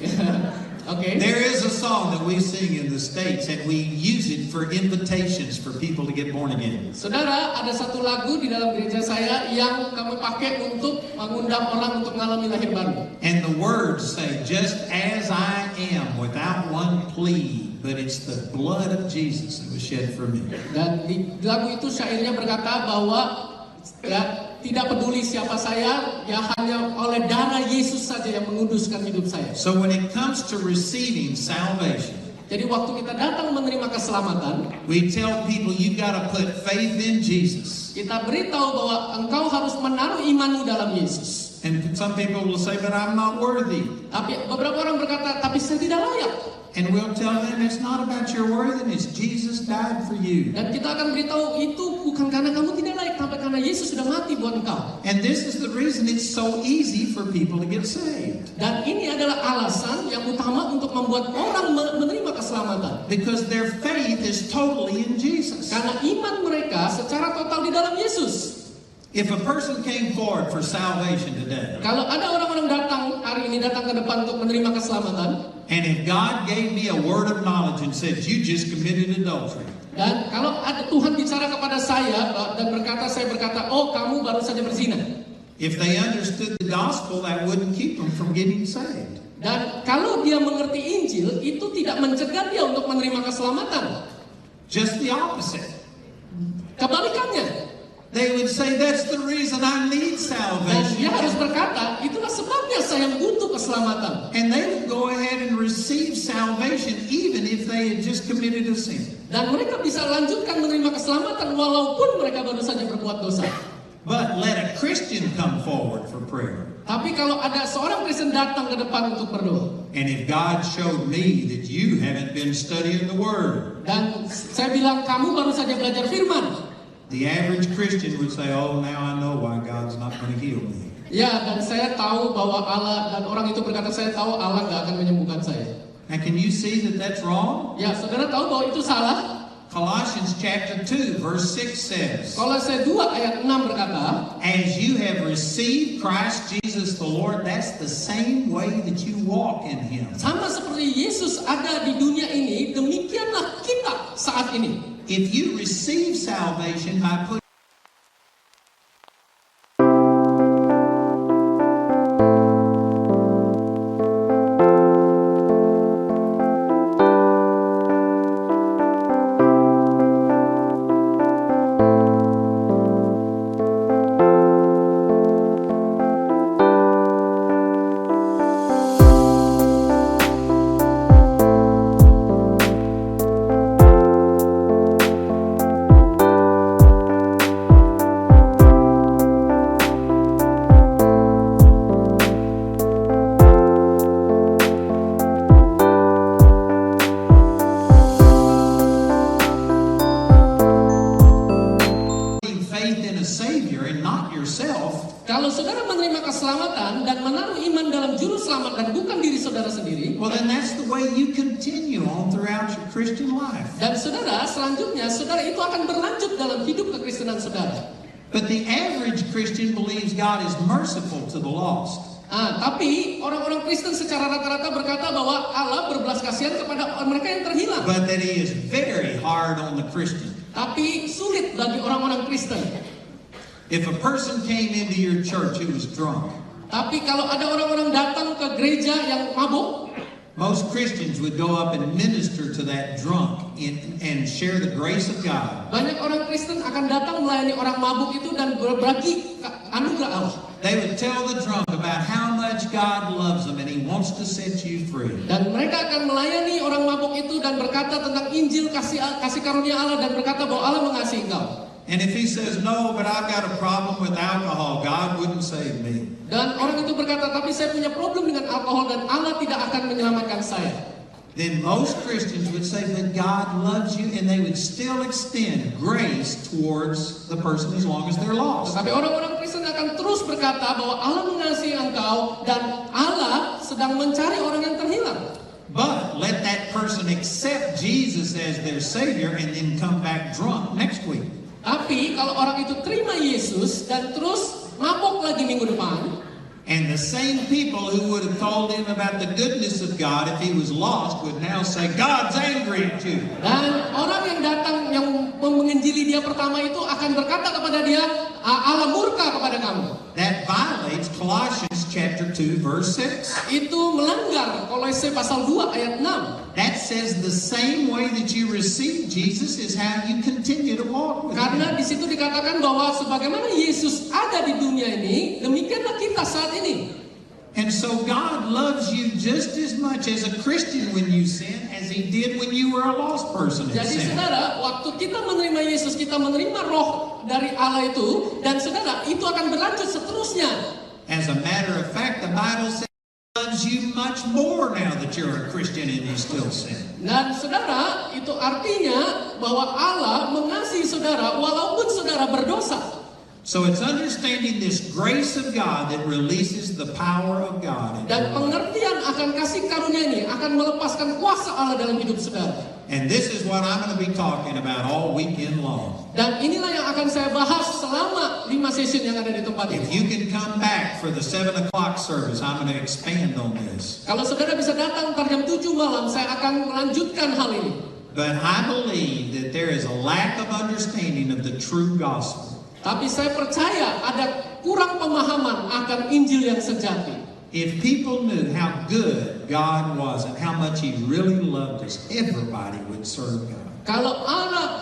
Oke. There is a song that we sing in the States and we use it for invitations for people to get born again. Saudara, ada satu lagu di dalam gereja saya yang kami pakai untuk mengundang orang untuk mengalami lahir baru. And the words say, just as I am, without one plea, but it's the blood of Jesus that was shed for me. Dan di lagu itu syairnya berkata bahwa ya, tidak peduli siapa saya, ya hanya oleh darah Yesus saja yang menguduskan hidup saya. So when it comes to receiving salvation, Jadi waktu kita datang menerima keselamatan, we tell people you got to put faith in Jesus. kita beritahu bahwa engkau harus menaruh imanmu dalam Yesus. And some people will say, but I'm not worthy. Tapi beberapa orang berkata, tapi saya tidak layak. And we'll tell them it's not about your worthiness. Jesus died for you. Dan kita akan beritahu itu bukan karena kamu tidak layak, tapi karena Yesus sudah mati buat engkau. And this is the reason it's so easy for people to get saved. Dan ini adalah alasan yang utama untuk membuat orang menerima keselamatan. Because their faith is totally in Jesus. Karena iman mereka secara total di dalam Yesus. If a person came forward for salvation today, Kalau ada orang-orang datang hari ini datang ke depan untuk menerima keselamatan, and if God gave me a word of knowledge and said, you just committed adultery, dan kalau ada Tuhan bicara kepada saya dan saya berkata, oh kamu baru saja berzina. if they understood the gospel, that wouldn't keep them from getting saved. Dan kalau dia mengerti Injil, itu tidak mencegah dia untuk menerima keselamatan. Just the opposite. Kebalikannya. They would say, that's the reason I need Dan dia harus salvation. berkata, itulah sebabnya saya butuh keselamatan. And they would go ahead and receive salvation even if they had just committed a sin. Dan mereka bisa lanjutkan menerima keselamatan walaupun mereka baru saja berbuat dosa. But let a Christian come forward for prayer. Tapi kalau ada seorang Kristen datang ke depan untuk berdoa, And if God showed me that you haven't been studying the Word, dan saya bilang kamu baru saja belajar firman, the average Christian would say, oh, now I know why God's not going to heal me. ya dan saya tahu bahwa Allah, dan orang itu berkata saya tahu Allah nggak akan menyembuhkan saya. Now, can you see that that's wrong? Ya, saudara tahu bahwa itu salah. Colossians chapter 2, verse 6 says, Kolose 2 ayat 6 berkata, as you have received Christ Jesus the Lord, that's the same way that you walk in Him. sama seperti Yesus ada di dunia ini, demikianlah kita saat ini. If you receive salvation by putting faith in a Savior and not yourself, Kalau saudara menerima keselamatan dan menaruh iman dalam juru selamat dan bukan diri saudara sendiri, well, then that's the way you continue on throughout your Christian life. dan saudara selanjutnya saudara itu akan berlanjut dalam hidup kekristenan saudara. But the average Christian believes God is merciful to the lost. Tapi orang-orang Kristen secara rata-rata berkata bahwa Allah berbelas kasihan kepada mereka yang terhilang. But that He is very hard on the Christian. Tapi sulit bagi orang-orang Kristen. If a person came into your church who was drunk, Tapi kalau ada orang-orang datang ke gereja yang mabuk, Most Christians would go up and minister to that drunk and share the grace of God. Banyak orang Kristen akan datang melayani orang mabuk itu dan berbagi anugerah Allah. They would tell the drunk about how much God loves them and He wants to set you free. Dan mereka akan melayani orang mabuk itu dan berkata tentang Injil kasih karunia Allah dan berkata bahwa Allah mengasihi engkau. And if he says, no, but I've got a problem with alcohol, God wouldn't save me. Dan orang itu berkata, tapi saya punya problem dengan alkohol dan Allah tidak akan menyelamatkan saya. Then most Christians would say that God loves you, and they would still extend grace towards the person as long as they're lost. Tetapi orang-orang Kristen akan terus berkata bahwa Allah mengasihi engkau dan Allah sedang mencari orang yang terhilang. But let that person accept Jesus as their Savior and then come back drunk next week. Tapi kalau orang itu terima Yesus dan terus mabuk lagi minggu depan, and the same people who would have told him about the goodness of God if he was lost would now say, God's angry at you. Dan orang yang datang yang menginjili dia pertama itu akan berkata kepada dia, Allah murka kepada kamu. That violates Colossians chapter 2 verse 6. Itu melanggar Kolose pasal 2 ayat 6. That says the same way that you receive Jesus is how you continue to walk with Karena Him. di situ dikatakan bahwa sebagaimana Yesus ada di dunia ini, demikianlah kita saat ini. And so God loves you just as much as a Christian when you sin as He did when you were a lost person in Jadi sin. saudara, waktu kita menerima Yesus, kita menerima roh dari Allah itu, dan saudara, itu akan berlanjut seterusnya. As a matter of fact, the Bible says He loves you much more now that you're a Christian and you still sin. Dan saudara, itu artinya bahwa Allah mengasihi saudara walaupun saudara berdosa. So it's understanding this grace of God that releases the power of God. Dan pengertian akan kasih karunia ini akan melepaskan kuasa Allah dalam hidup saudara. And this is what I'm going to be talking about all weekend long. Dan inilah yang akan saya bahas selama 5 session yang ada di tempat If ini. you can come back for the 7 o'clock service, I'm going to expand on this. Kalau saudara bisa datang pada jam 7 malam, saya akan melanjutkan hal ini. But I believe that there is a lack of understanding of the true gospel. Tapi saya percaya ada kurang pemahaman akan Injil yang sejati. If people knew how good God was and how much He really loved us, everybody would serve God. Kalau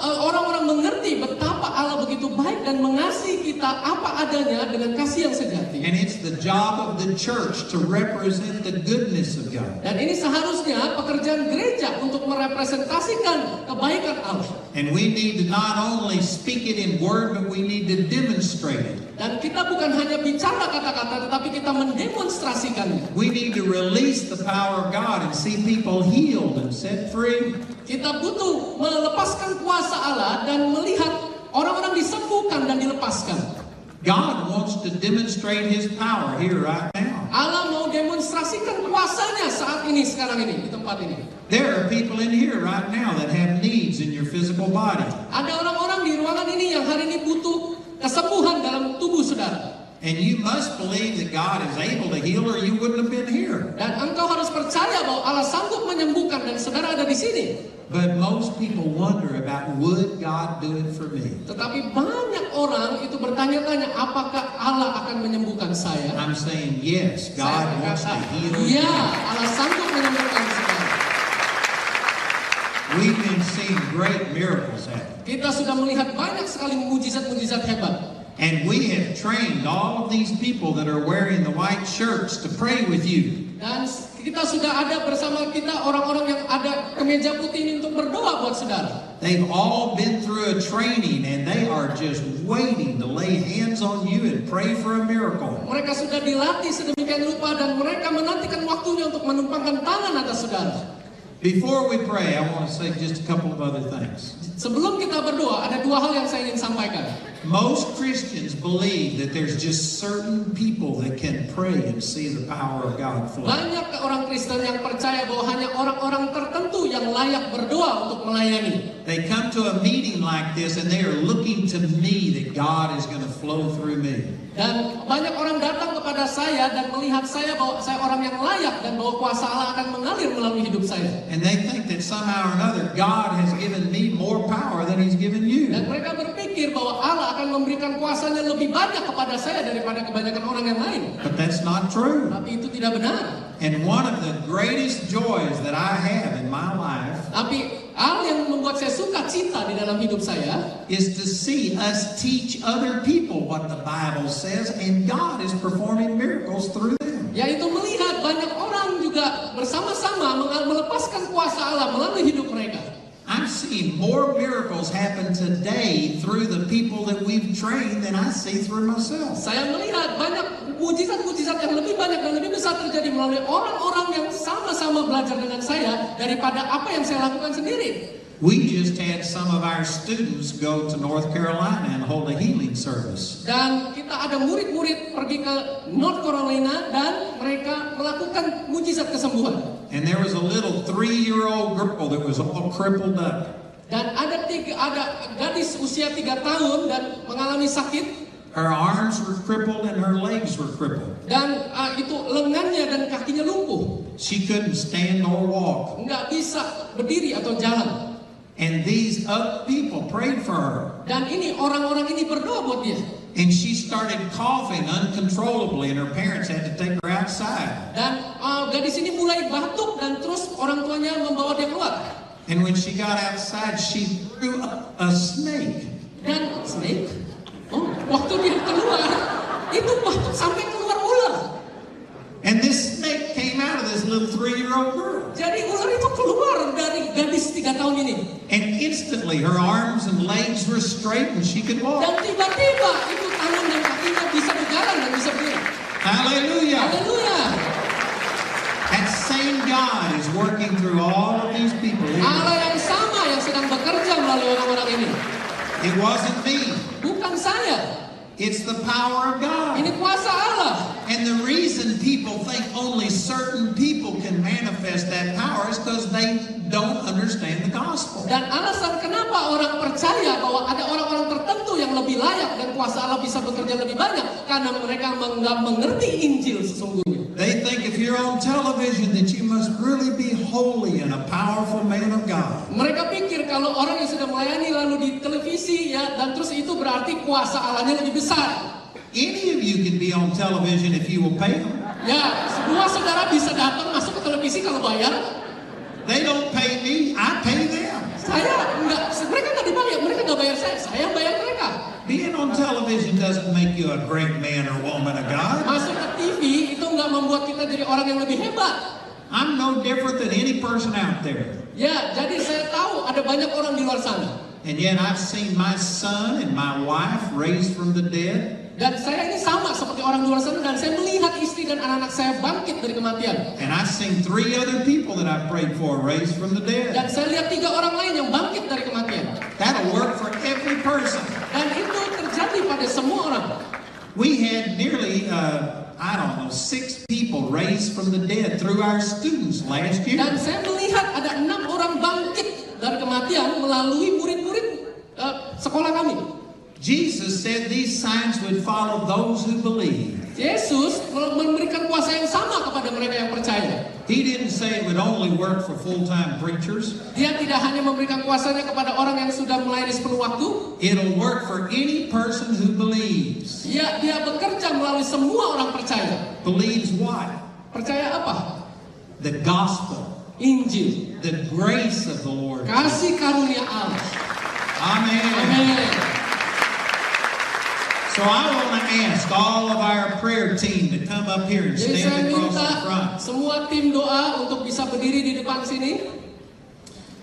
orang-orang mengerti betapa Allah begitu baik dan mengasihi kita apa adanya dengan kasih yang sejati. And it's the job of the church to represent the goodness of God. Dan ini seharusnya pekerjaan gereja untuk merepresentasikan kebaikan Allah. And we need to not only speak it in word, but we need to demonstrate it. Dan kita bukan hanya bicara kata-kata, tetapi kita mendemonstrasikannya. We need to release the power of God and see people healed and set free. Kita butuh melepaskan kuasa Allah dan melihat orang-orang disembuhkan dan dilepaskan. God wants to demonstrate His power here right now. Allah mau demonstrasikan kuasanya saat ini, sekarang ini, di tempat ini. There are people in here right now that have needs in your physical body. Ada orang-orang di ruangan ini yang hari ini butuh kesembuhan dalam tubuh saudara. And you must believe that God is able to heal or you wouldn't have been here. Dan engkau harus percaya bahwa Allah sanggup menyembuhkan dan saudara ada di sini. But most people wonder about, would God do it for me? Tetapi banyak orang itu bertanya-tanya, apakah Allah akan menyembuhkan saya? I'm saying yes, God Saya wants to berkata, heal iya, you. Allah sanggup menyembuhkan saudara. We've been seeing great miracles happen. Kita sudah melihat banyak sekali mujizat-mujizat hebat. And we have trained all of these people that are wearing the white shirts to pray with you. Dan kita sudah ada bersama kita orang-orang yang ada kemeja putih ini untuk berdoa buat saudara. They've all been through a training and they are just waiting to lay hands on you and pray for a miracle. Mereka sudah dilatih sedemikian rupa dan mereka menantikan waktunya untuk menumpangkan tangan atas saudara. Before we pray, I want to say just a couple of other things. Sebelum kita berdoa, ada 2 hal yang saya ingin sampaikan. Most Christians believe that there's just certain people that can pray and see the power of God flow. Banyak orang Kristen yang percaya bahwa hanya orang-orang tertentu yang layak berdoa untuk melayani. They come to a meeting like this and they are looking to me that God is going to flow through me. Dan banyak orang datang kepada saya dan melihat saya bahwa saya orang yang layak dan bahwa kuasa Allah akan mengalir melalui hidup saya. And they think that somehow or another God has given me more power than He's given you. Dan mereka berpikir berpikir bahwa Allah akan memberikan kuasanya lebih banyak kepada saya daripada kebanyakan orang yang lain. But that's not true. Tapi itu tidak benar. And one of the greatest joys that I have in my life Tapi hal yang membuat saya suka cita di dalam hidup saya is to see us teach other people what the Bible says, and God is performing miracles through them. yaitu melihat banyak orang juga bersama-sama melepaskan kuasa Allah melalui hidup mereka. I'm seeing more miracles happen today through the people that we've trained than I see through myself. Saya melihat banyak mujizat-mujizat yang lebih banyak dan lebih besar terjadi melalui orang-orang yang sama-sama belajar dengan saya daripada apa yang saya lakukan sendiri. We just had some of our students go to North Carolina and hold a healing service. Dan kita ada murid-murid pergi ke North Carolina dan mereka melakukan mujizat kesembuhan. And there was a little 3-year-old girl that was all crippled up. Dan ada gadis usia 3 tahun dan mengalami sakit. Her arms were crippled and her legs were crippled. Dan itu lengannya dan kakinya lumpuh. She couldn't stand or walk. Nggak bisa berdiri atau jalan. And these other people prayed for her. Dan ini orang-orang ini berdoa buat dia. And she started coughing uncontrollably, and her parents had to take her outside. Dan gadis ini mulai batuk dan terus orang tuanya membawa dia keluar. And when she got outside, she threw up a snake. Dan snake? Oh, waktu dia keluar, itu batuk sampai keluar ular. And this snake came out of this little 3-year-old girl. Jadi ular itu keluar dari gadis 3 tahun ini. And instantly her arms and legs were straight and she could walk. Dan tiba-tiba itu tangan dan kakinya bisa berjalan dan bisa berdiri. Hallelujah. Haleluya. That same God is working through all of these people here. Allah yang sama yang sedang bekerja melalui orang-orang ini. It wasn't me. Bukan saya. It's the power of God. Ini kuasa Allah. And the reason people think only certain people can manifest that power is because they don't understand the gospel. Dan alasan kenapa orang percaya bahwa ada orang-orang tertentu yang lebih layak dan kuasa Allah bisa bekerja lebih banyak karena mereka nggak mengerti Injil sesungguhnya. They think if you're on television that you must really be holy and a powerful man of God. Mereka pikir kalau orang yang sudah melayani lalu di televisi ya dan terus itu berarti kuasa Allahnya lebih besar. Any of you can be on television if you will pay them. Ya, semua saudara bisa datang masuk ke televisi kalau bayar. They don't pay me, I pay them. Mereka nggak dibayar, mereka nggak bayar saya yang bayar mereka. Being on television doesn't make you a great man or woman of God. Masuk ke TV itu nggak membuat kita jadi orang yang lebih hebat. I'm no different than any person out there. Ya, jadi saya tahu ada banyak orang di luar sana. And yet I've seen my son and my wife raised from the dead. Dan saya ini sama seperti orang di luar sana dan saya melihat istri dan anak-anak saya bangkit dari kematian. And I've seen 3 other people that I prayed for raised from the dead. Dan saya lihat 3 orang lain yang bangkit dari kematian. That'll work for every person. Dan itu terjadi pada semua orang. We had nearly, 6 people raised from the dead through our students last year. Dan saya melihat ada 6 orang bangkit dari kematian melalui murid-murid sekolah kami. Jesus said these signs would follow those who believe. Yesus memberikan kuasa yang sama kepada mereka yang percaya. He didn't say it would only work for full-time preachers. Dia tidak hanya memberikan kuasanya kepada orang yang sudah melayani sepenuh waktu. It'll work for any person who believes. Dia bekerja melalui semua orang percaya. Believes what? Percaya apa? The gospel. Injil. The grace of the Lord. Kasih karunia Allah. Amen. Amin. So I want to ask all of our prayer team to come up here and Jadi saya stand across the minta front. semua tim doa untuk bisa berdiri di depan sini.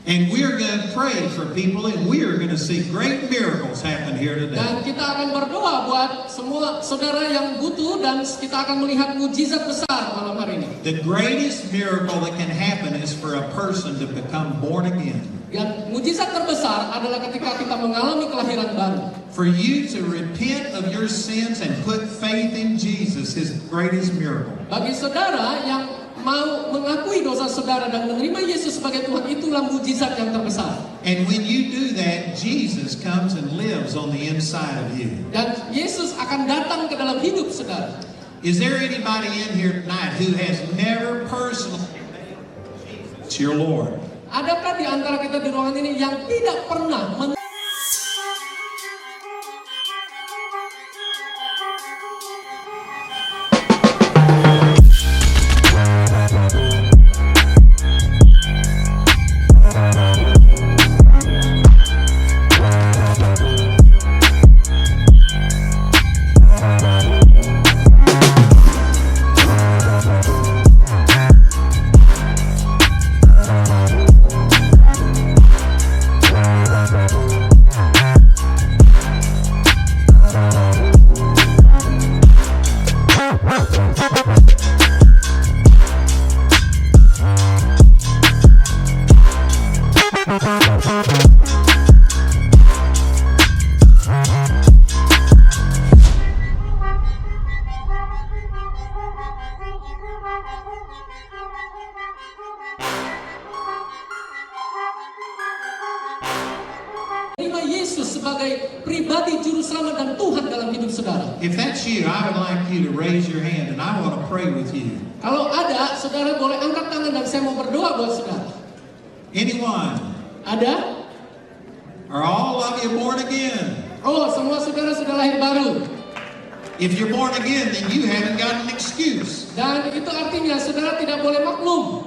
And we're going to pray for people, and we are going to see great miracles happen here today. Dan kita akan berdoa buat semua saudara yang butuh dan kita akan melihat mujizat besar malam hari ini. The greatest miracle that can happen is for a person to become born again. Dan mujizat terbesar adalah ketika kita mengalami kelahiran baru. For you to repent of your sins and put faith in Jesus is the greatest miracle. Bagi saudara yang mau mengakui dosa saudara dan menerima Yesus sebagai Tuhan, itulah mujizat yang terbesar. And when you do that, Jesus comes and lives on the inside of you. Dan Yesus akan datang ke dalam hidup saudara. Is there anybody in here tonight who has never personally made Jesus your Lord? Adakah di antara kita di ruangan ini yang tidak pernah selamat dan Tuhan dalam hidup saudara. If that's you, I would like you to raise your hand and I want to pray with you. Kalau ada, saudara boleh angkat tangan dan saya mau berdoa buat saudara. Anyone? Ada? Are all of you born again? Oh, semua saudara sudah lahir baru. If you're born again, then you haven't got an excuse. Dan itu artinya saudara tidak boleh maklum.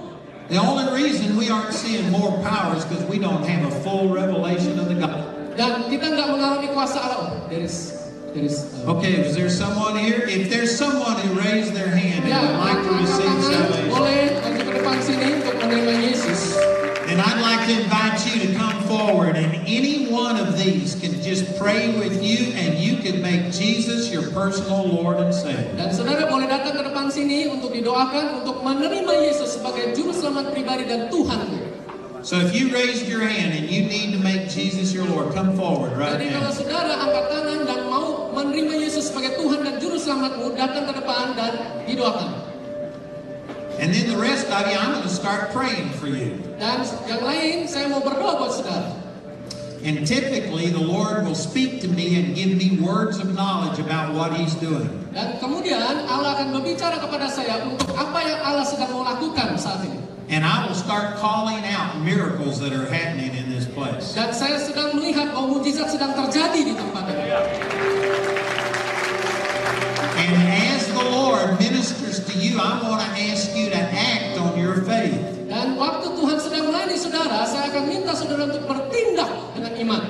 The only reason we aren't seeing more power is because we don't have a full revelation of the gospel. Dan kita nggak mengalami kuasa Allah. Okay, is there someone here? If there's someone who raised their hand and would like to receive salvation, boleh maju ke depan sini untuk menerima Yesus. then I'd like to invite you to come forward, and any one of these can just pray with you, and you can make Jesus your personal Lord and Savior. Dan saudara boleh datang ke depan sini untuk didoakan untuk menerima Yesus sebagai juru selamat pribadi dan Tuhan. So if you raised your hand and you need to make Jesus your Lord, come forward right Jadi kalau now. saudara angkat tangan dan mau menerima Yesus sebagai Tuhan dan juru selamatmu, datang ke depan dan didoakan. And then the rest of you, I'm going to start praying for you. Dan yang lain, saya mau berdoa buat saudara. And typically the Lord will speak to me and give me words of knowledge about what He's doing. Dan kemudian Allah akan berbicara kepada saya untuk apa yang Allah sedang mau lakukan saat ini. And I will start calling out miracles that are happening in this place. Dan saya sedang melihat bahwa mujizat sedang terjadi di tempat ini. And as the Lord ministers to you, I want to ask you to act on your faith. Dan waktu Tuhan sedang melayani saudara, saya akan minta saudara untuk bertindak dengan iman.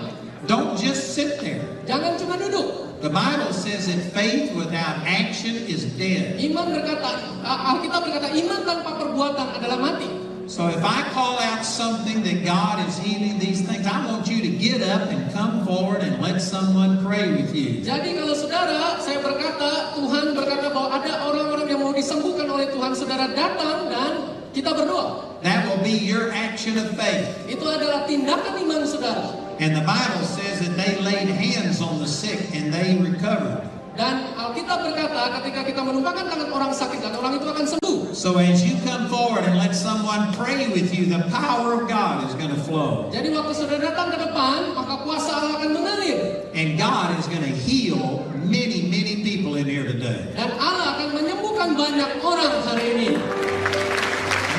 Don't just sit there. Jangan cuma duduk. The Bible says that faith without action is dead. Iman berkata, Alkitab berkata, iman tanpa perbuatan adalah mati. So if I call out something that God is healing these things, I want you to get up and come forward and let someone pray with you. Jadi kalau saudara, saya berkata, Tuhan berkata bahwa ada orang-orang yang mau disembuhkan oleh Tuhan, saudara datang dan kita berdoa. That will be your action of faith. Itu adalah tindakan iman saudara. And the Bible says that they laid hands on the sick and they recovered. Dan Alkitab berkata ketika kita menumpangkan tangan orang sakit dan orang itu akan sembuh. So as you come forward and let someone pray with you, the power of God is going to flow. Jadi waktu saudara datang ke depan, maka kuasa Allah akan mengalir. And God is going to heal many, many people in here today. Dan Allah akan menyembuhkan banyak orang hari ini.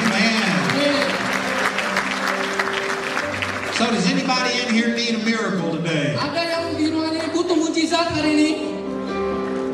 Amen. Amin. So does anybody in here need a miracle today? Ada yang di ruangan ini butuh mujizat hari ini?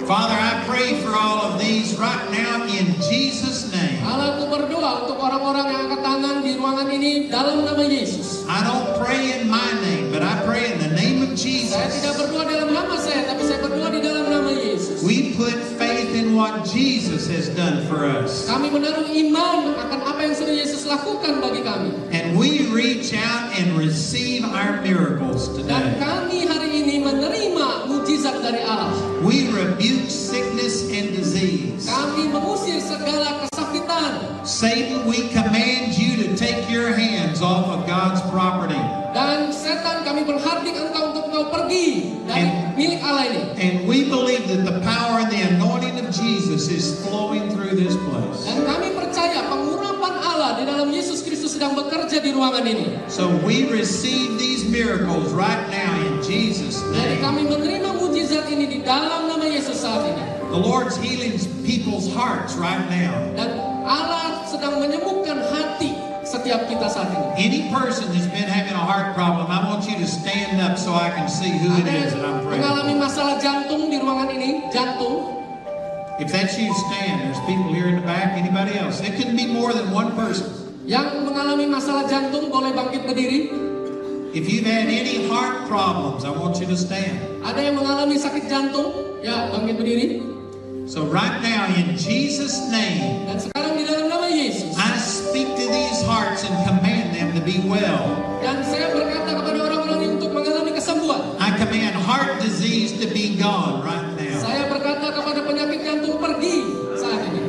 Father, I pray for all of these right now in Jesus' name. Allah, aku berdoa untuk orang-orang yang angkat tangan di ruangan ini dalam nama Yesus. I don't pray in my name, but I pray in the name of Saya Jesus. tidak berdoa dalam nama saya, tapi saya berdoa di dalam nama Yesus. We put faith in what Jesus has done for us. Kami menaruh iman akan apa yang sudah Yesus lakukan bagi kami. And we reach out and receive our miracles Dan today. kami hari ini menerima mujizat dari Allah. We rebuke sickness and disease. Kami mengusir segala kesakitan. Satan, we command you to take your hands off of God's property. Dan setan, kami berhardik engkau untuk engkau pergi dari milik Allah ini. And we believe that the power and the anointing of Jesus is flowing through this place. Dan kami percaya pengurapan Allah di dalam Yesus Kristus sedang bekerja di ruangan ini. So we receive these miracles right now in Jesus' Jadi name. kami menerima mujizat ini di dalam nama Yesus saat ini. The Lord's healing people's hearts right now. Dan Allah sedang menyembuhkan hati setiap kita saat ini. Any person that's been having a heart problem, I want you to stand up so I can see who it is that I'm Ada praying mengalami for. masalah jantung di ruangan ini, jantung. If that's you, stand. There's people here in the back. Anybody else? It can be more than one person. Yang mengalami masalah jantung boleh bangkit berdiri. If you've had any heart problems, I want you to stand. Ada yang mengalami sakit jantung, ya bangkit berdiri. So right now, in Jesus' name, Dan sekarang di dalam nama Yesus, I speak to these hearts and command them to be well. dan saya berkata kepada orang-orang yang untuk mengalami kesembuhan. I command heart disease to be gone right now. Saya berkata kepada penyakit jantung pergi saat ini.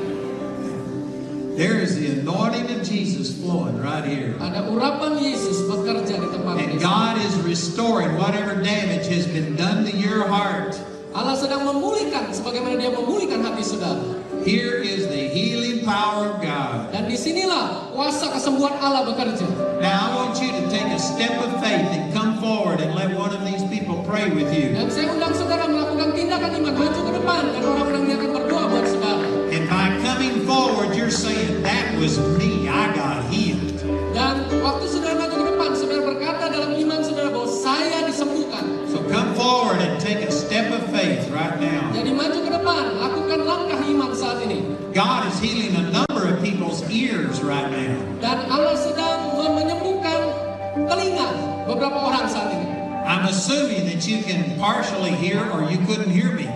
There is the anointing of Jesus flowing right here. Ada urapan Yesus bekerja di tempat And ini. God is restoring whatever damage has been done to your heart. Allah sedang memulihkan sebagaimana Dia memulihkan hati saudara. Here is the healing power of God. Dan disinilah kuasa kesembuhan Allah bekerja. Now I want you to take a step of faith and come forward and let one of these people pray with you. Dan saya undang saudara maju ke depan dan orang-orang ini akan berdoa buat saudara. And by coming forward, you're saying, that was me, I got healed. Dan waktu saudara maju ke depan, saudara berkata dalam iman saudara bahwa saya disembuhkan. So come forward and take a step of faith right now. Jadi maju ke depan, lakukan langkah iman saat ini. God is healing a number of people's ears right now. Dan Allah sedang menyembuhkan telinga beberapa orang saat ini. I'm assuming that you can partially hear or you couldn't hear me.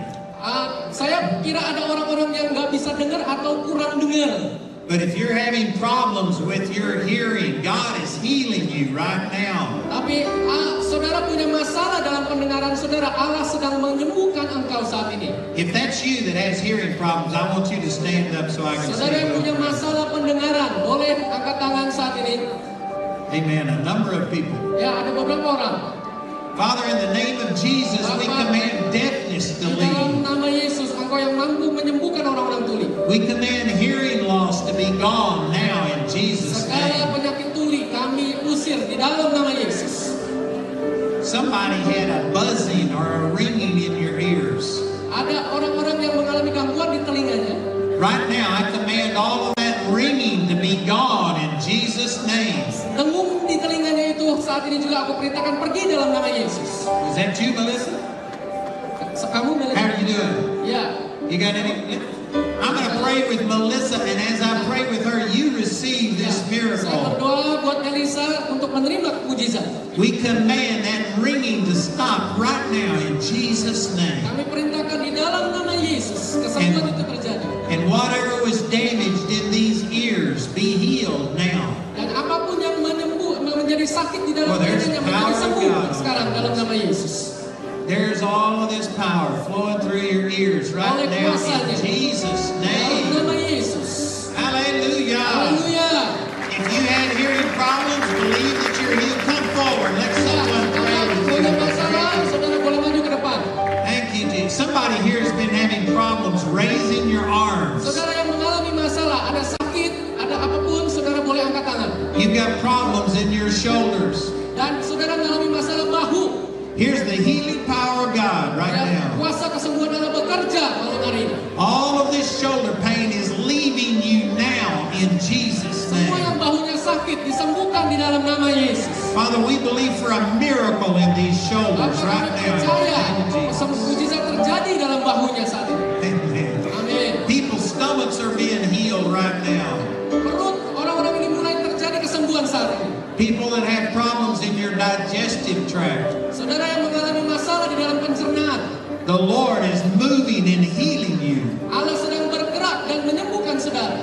Saya kira ada orang-orang yang nggak bisa dengar atau kurang dengar. But if you're having problems with your hearing, God is healing you right now. Tapi saudara punya masalah dalam pendengaran saudara, Allah sedang menyembuhkan engkau saat ini. If that's you that has hearing problems, I want you to stand up so I can Saudara yang see punya you. masalah pendengaran, boleh angkat tangan saat ini. Amen. A number of people. Ya, ada beberapa orang. Father, in the name of Jesus, we command deafness to Di dalam leave. nama Yesus, engkau yang mampu menyembuhkan orang-orang tuli. We command hearing loss to be gone now in Jesus' Segala name. penyakit tuli kami usir di dalam nama Yesus. Somebody had a buzzing or a ringing in your ears. Ada orang-orang yang mengalami gangguan di telinganya. Right now, I command all of that ringing to be gone in Jesus' name. Dengung di telinganya itu saat ini juga aku perintahkan pergi dalam nama Yesus. Is that you, Melissa? Kamu How are you doing? Ya, You got any? I'm going to pray with Melissa, and as I pray with her, you receive this saya miracle. berdoa buat Melisa untuk menerima mujizat. We command that ringing to stop right now in Jesus' name. Kami perintahkan di dalam nama Yesus kesembuhan itu terjadi. And whatever was damaged in these ears, be healed now. Dan apapun yang menjadi sakit di dalam Oh, there's telinganya power menjadi of sembuh God. sekarang dalam nama Yesus. There's all of this power flowing through your ears right Oleh now kuasanya. in Jesus' Dalam name. nama Yesus. Hallelujah. Haleluya. If you had hearing problems, believe that you're healed. Come forward. Let someone pray Kalau with punya you. masalah, saudara boleh maju ke depan. Thank you, Jesus. Somebody here has been having problems raising your arms. Saudara yang mengalami masalah, ada sakit, ada apapun, saudara boleh angkat tangan. You've got problems in your shoulders. Dan saudara mengalami masalah bahu. Here's the healing power of God right Dan now. kuasa kesembuhan Allah bekerja malam hari ini. All of this shoulder pain is leaving you now in Jesus' Semua yang name. bahunya sakit disembuhkan di dalam nama Yesus. Father, we believe for a miracle in these shoulders Bapak right kami now. in the percaya name of Jesus. mujizat terjadi dalam bahunya saat ini. Amen. Amin. People's stomachs are being healed right now. Perut orang-orang ini mulai terjadi kesembuhan saat ini. People that have problems in your digestive tract. Saudara yang mengalami masalah di dalam pencernaan, The Lord is moving and healing you. Allah sedang bergerak dan menyembuhkan saudara.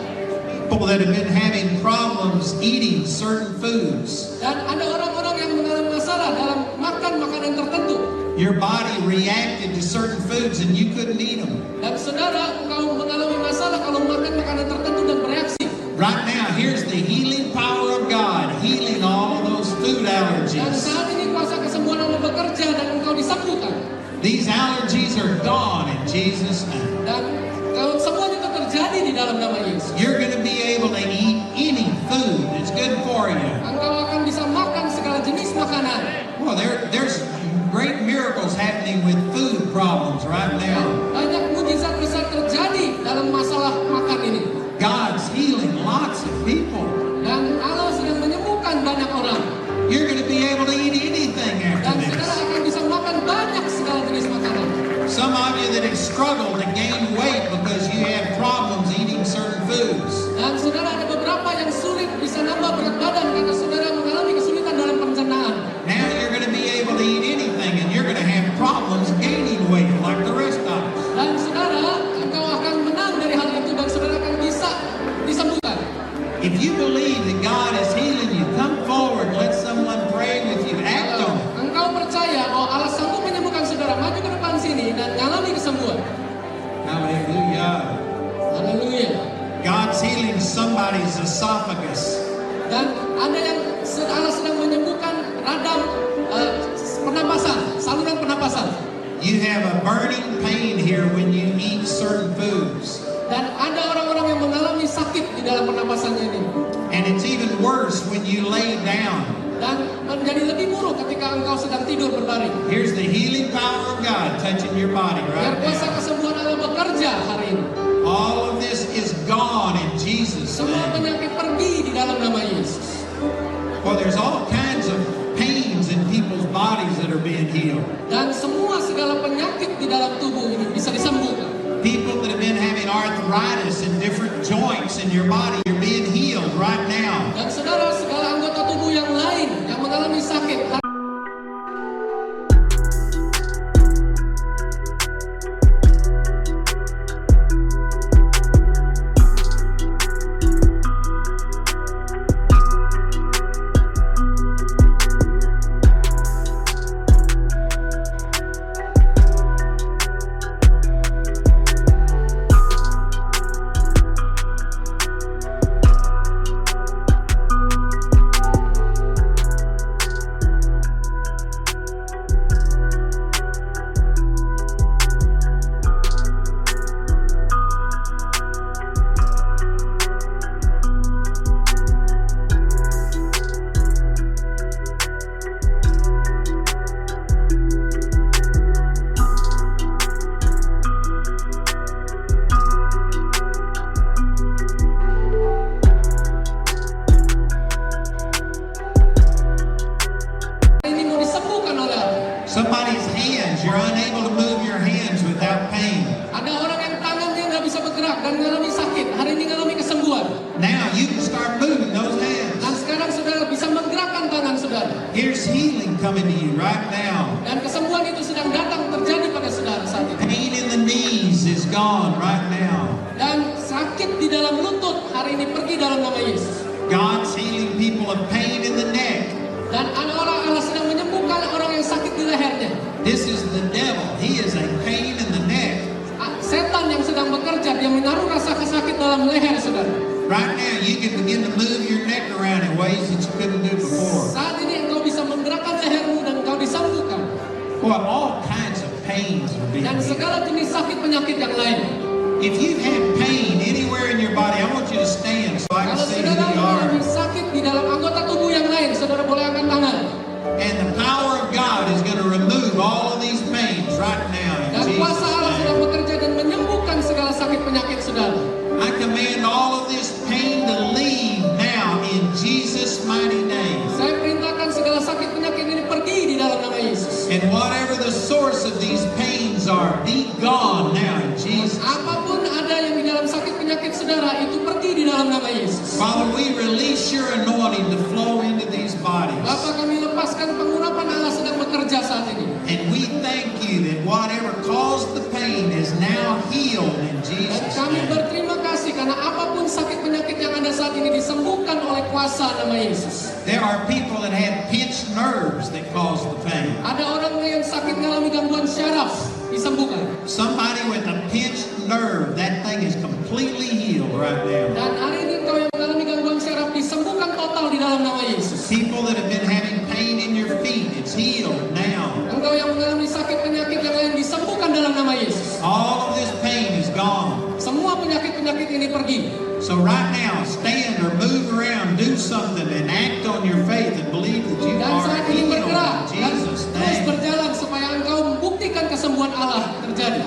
People that have been having problems eating certain foods. Dan ada orang-orang yang mengalami masalah dalam makan makanan tertentu. Your body reacted to certain foods and you couldn't eat them. Dan saudara, engkau mengalami masalah kalau makan makanan tertentu dan bereaksi. Right now, here's the healing power of God, healing all of those food Dan allergies. saat ini kuasa kesembuhan Allah bekerja dan engkau disembuhkan. These allergies are gone in Jesus' name. Dan kalau semua itu terjadi di dalam nama Yesus, You're going to be able to eat any food that's good for you. engkau akan bisa makan segala jenis makanan. Well, there's great miracles happening with food problems right now. Banyak mujizat bisa terjadi dalam masalah makan ini. God's healing lots of people. Dan Allah sedang menyembuhkan banyak orang. You're going to be able to eat anything after Dan saudara this. akan bisa makan banyak segala jenis makanan. Some of you that have struggled to gain weight because you have problems eating certain foods. Dan saudara ada beberapa yang sulit bisa nambah berat badan karena saudara mengalami kesulitan dalam pencernaan. Now you're going to be able to eat anything and you're going to have problems gaining weight like the rest of us. Dan saudara, engkau akan menang dari hal itu dan saudara akan bisa disembuhkan. If you believe that God is healing you, come forward. Let someone pray with you. Act Kalau on it. engkau percaya bahwa Allah sanggup menyembuhkan saudara, maju ke depan sini dan alami kesembuhan. Hallelujah. Haleluya. God's healing somebody's esophagus. Dan ada yang Allah sedang menyembuhkan radang pernapasan, saluran pernapasan. You have a burning pain here when you eat certain foods. Dan ada orang-orang yang mengalami sakit di dalam pernapasannya ini. And it's even worse when you lay down. Dan menjadi lebih buruk ketika engkau sedang tidur berbaring. Here's the healing power of God touching your body Biar right kuasa now. kesembuhan Allah bekerja hari ini. All of this is gone in Jesus' Semua name. penyakit pergi di dalam nama Yesus. For there's all kinds of pains in people's bodies that are being healed. Dan semua segala penyakit di dalam tubuh ini bisa disembuhkan. People that have been having arthritis in different joints in your body, you're being healed right now. Dan saudara, segala anggota tubuh yang lain yang mengalami sakit ini mau disembuhkan oleh Allah. Somebody's hands, you're unable to move your hands without pain. Ada orang yang tangannya nggak bisa bergerak dan mengalami sakit. Hari ini mengalami kesembuhan. Now you can start moving those Dan hands. sekarang saudara bisa menggerakkan tangan saudara. Here's healing coming to you right now. Dan kesembuhan itu sedang datang terjadi pada saudara saat ini. Pain in the knees is gone right now. Dan sakit di dalam lutut hari ini pergi dalam nama Yesus. God's healing people of pain in the neck. Dan ada orang Allah sedang menyembuhkan orang yang sakit di lehernya. This is the devil. He is a pain in the neck. Setan yang sedang bekerja, dia menaruh rasa sakit dalam leher saudara. Right now you can begin to move your neck around in ways that you couldn't do before. Saat ini engkau bisa menggerakkan lehermu dan engkau disembuhkan. Boy, all kinds of pains are being Dan healed. segala jenis sakit penyakit yang lain. If you've had pain anywhere in your body, I want you to stand so I can Kalau see who saudara you are. mengalami sakit di dalam anggota tubuh yang lain, saudara boleh angkat tangan. And the power of God is going to remove all of these pains right now in Dan kuasa Jesus' Allah sedang name. bekerja dan menyembuhkan segala sakit penyakit saudara. I command all of this pain to leave now in Jesus' mighty name. Saya perintahkan segala sakit penyakit ini pergi di dalam nama Yesus. And whatever the source of these pains are, be gone now in Jesus' name. Apapun ada yang di dalam sakit penyakit saudara itu pergi di dalam nama Yesus. Father, we release your anointing to flow into these bodies. Bapa, kami lepaskan pengurapan Allah sedang bekerja saat ini. And we thank you that whatever caused the pain is now healed in Dan Jesus' kami name. berterima kasih karena apapun sakit penyakit yang ada saat ini disembuhkan oleh kuasa nama Yesus. There are people that have pinched nerves that cause the pain. Ada orang yang sakit mengalami gangguan syaraf disembuhkan. Somebody with a pinched nerve, that thing is completely healed right now. Dan hari ini kau yang mengalami gangguan syaraf disembuhkan total di dalam nama Yesus. People that have been having pain in your feet, it's healed now. Engkau yang mengalami sakit penyakit yang lain disembuhkan dalam nama Yesus. All of this pain is gone. Semua penyakit-penyakit ini pergi. So right now, stand or move around, do something and act on your faith and believe that you Dan are saat ini healed bergerak in dan Jesus' terus name. berjalan supaya engkau membuktikan kesembuhan Allah terjadi.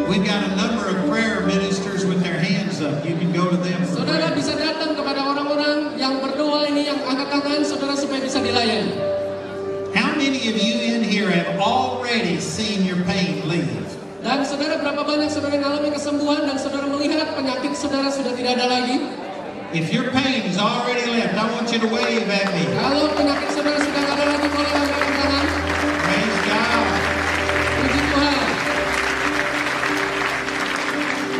We've got a number of prayer ministers with their hands up. You can go to them for Saudara prayer. bisa datang kepada orang-orang yang berdoa ini, yang angkat tangan, saudara supaya bisa dilayani. How many of you in here have already seen your pain leave? Dan saudara, berapa banyak saudara yang mengalami kesembuhan dan saudara melihat penyakit saudara sudah tidak ada lagi? If your pain is already left, I want you to wave at me. Kalau penyakit saudara sudah tidak ada lagi, boleh angkat tangan. Praise God. Puji Tuhan.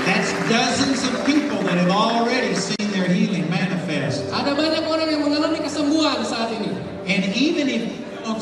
That's dozens of people that have already seen their healing manifest. Ada banyak orang yang mengalami kesembuhan saat ini. And even if you don't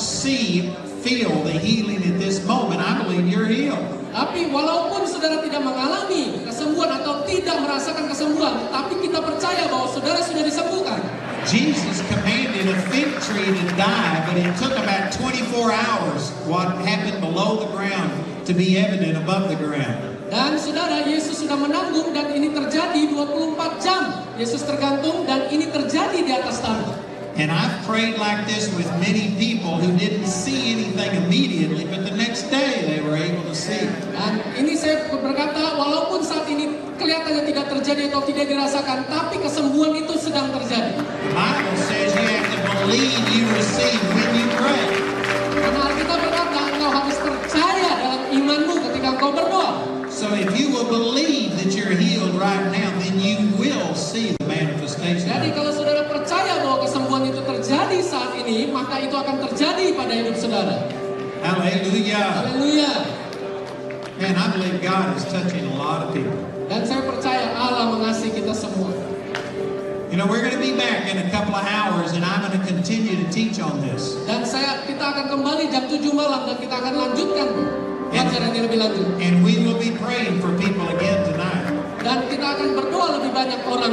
feel the healing at this moment, I believe you're healed. Tapi walaupun saudara tidak mengalami kesembuhan atau tidak merasakan kesembuhan, tapi kita percaya bahwa saudara sudah disembuhkan. Jesus commanded a fig tree to die, but it took about 24 hours what happened below the ground to be evident above the ground. Dan saudara, Yesus sudah menanggung dan ini terjadi 24 jam. Yesus tergantung dan ini terjadi di atas tanah. And I've prayed like this with many people who didn't see anything immediately, but the next day they were able to see. Dan ini saya berkata, walaupun saat ini kelihatannya tidak terjadi atau tidak dirasakan, tapi kesembuhan itu sedang terjadi. The Bible says you have to believe you receive when you pray. Karena Alkitab berkata, engkau harus percaya dalam imanmu ketika engkau berdoa. So if you will believe that you're healed right now, then you will see the manifestation. Jadi kalau saudara percaya bahwa kesembuhan itu terjadi saat ini, maka itu akan terjadi pada hidup saudara. Hallelujah. Haleluya. Man, I believe God is touching a lot of people. Dan saya percaya Allah mengasihi kita semua. You know, we're going to be back in a couple of hours and I'm going to continue to teach on this. Dan kita akan kembali jam 7 malam dan kita akan lanjutkan pelajaran yang lebih lanjut. And we will be praying for people again tonight. Dan kita akan berdoa lebih banyak orang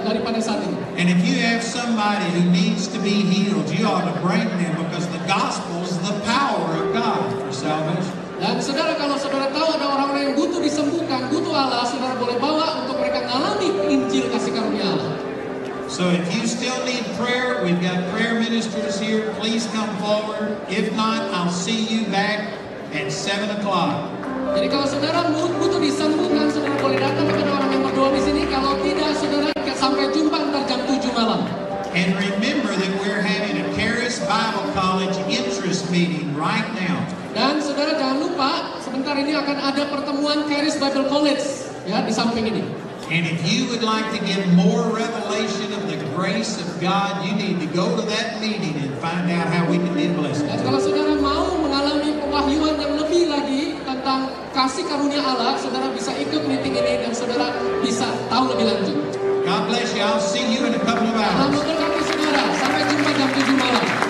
daripada saat ini. And if you have somebody who needs to be healed, you ought to bring them because the gospel is the power of God for salvation. Dan saudara, kalau saudara tahu ada orang-orang yang butuh disembuhkan, butuh Allah, saudara boleh bawa untuk mereka mengalami Injil kasih karunia Allah. So if you still need prayer, we've got prayer ministers here. Please come forward. If not, I'll see you back at 7 o'clock. Jadi kalau saudara butuh disembuhkan, saudara boleh datang kepada orang yang berdoa di sini. Kalau tidak, saudara sampai jumpa ntar jam 7 malam. And remember that we're having a Charis Bible College interest meeting right now. Dan saudara jangan lupa, sebentar ini akan ada pertemuan Charis Bible College ya di samping ini. And if you would like to get more revelation of the grace of God, you need to go to that meeting and find out how we can be a blessing. Dan kalau saudara mau mengalami pewahyuan yang lebih lagi tentang kasih karunia Allah, saudara bisa ikut meeting ini dan saudara bisa tahu lebih lanjut. God bless you. I'll see you in a couple of Tuhan hours. memberkati saudara. Sampai jumpa jam 7 malam.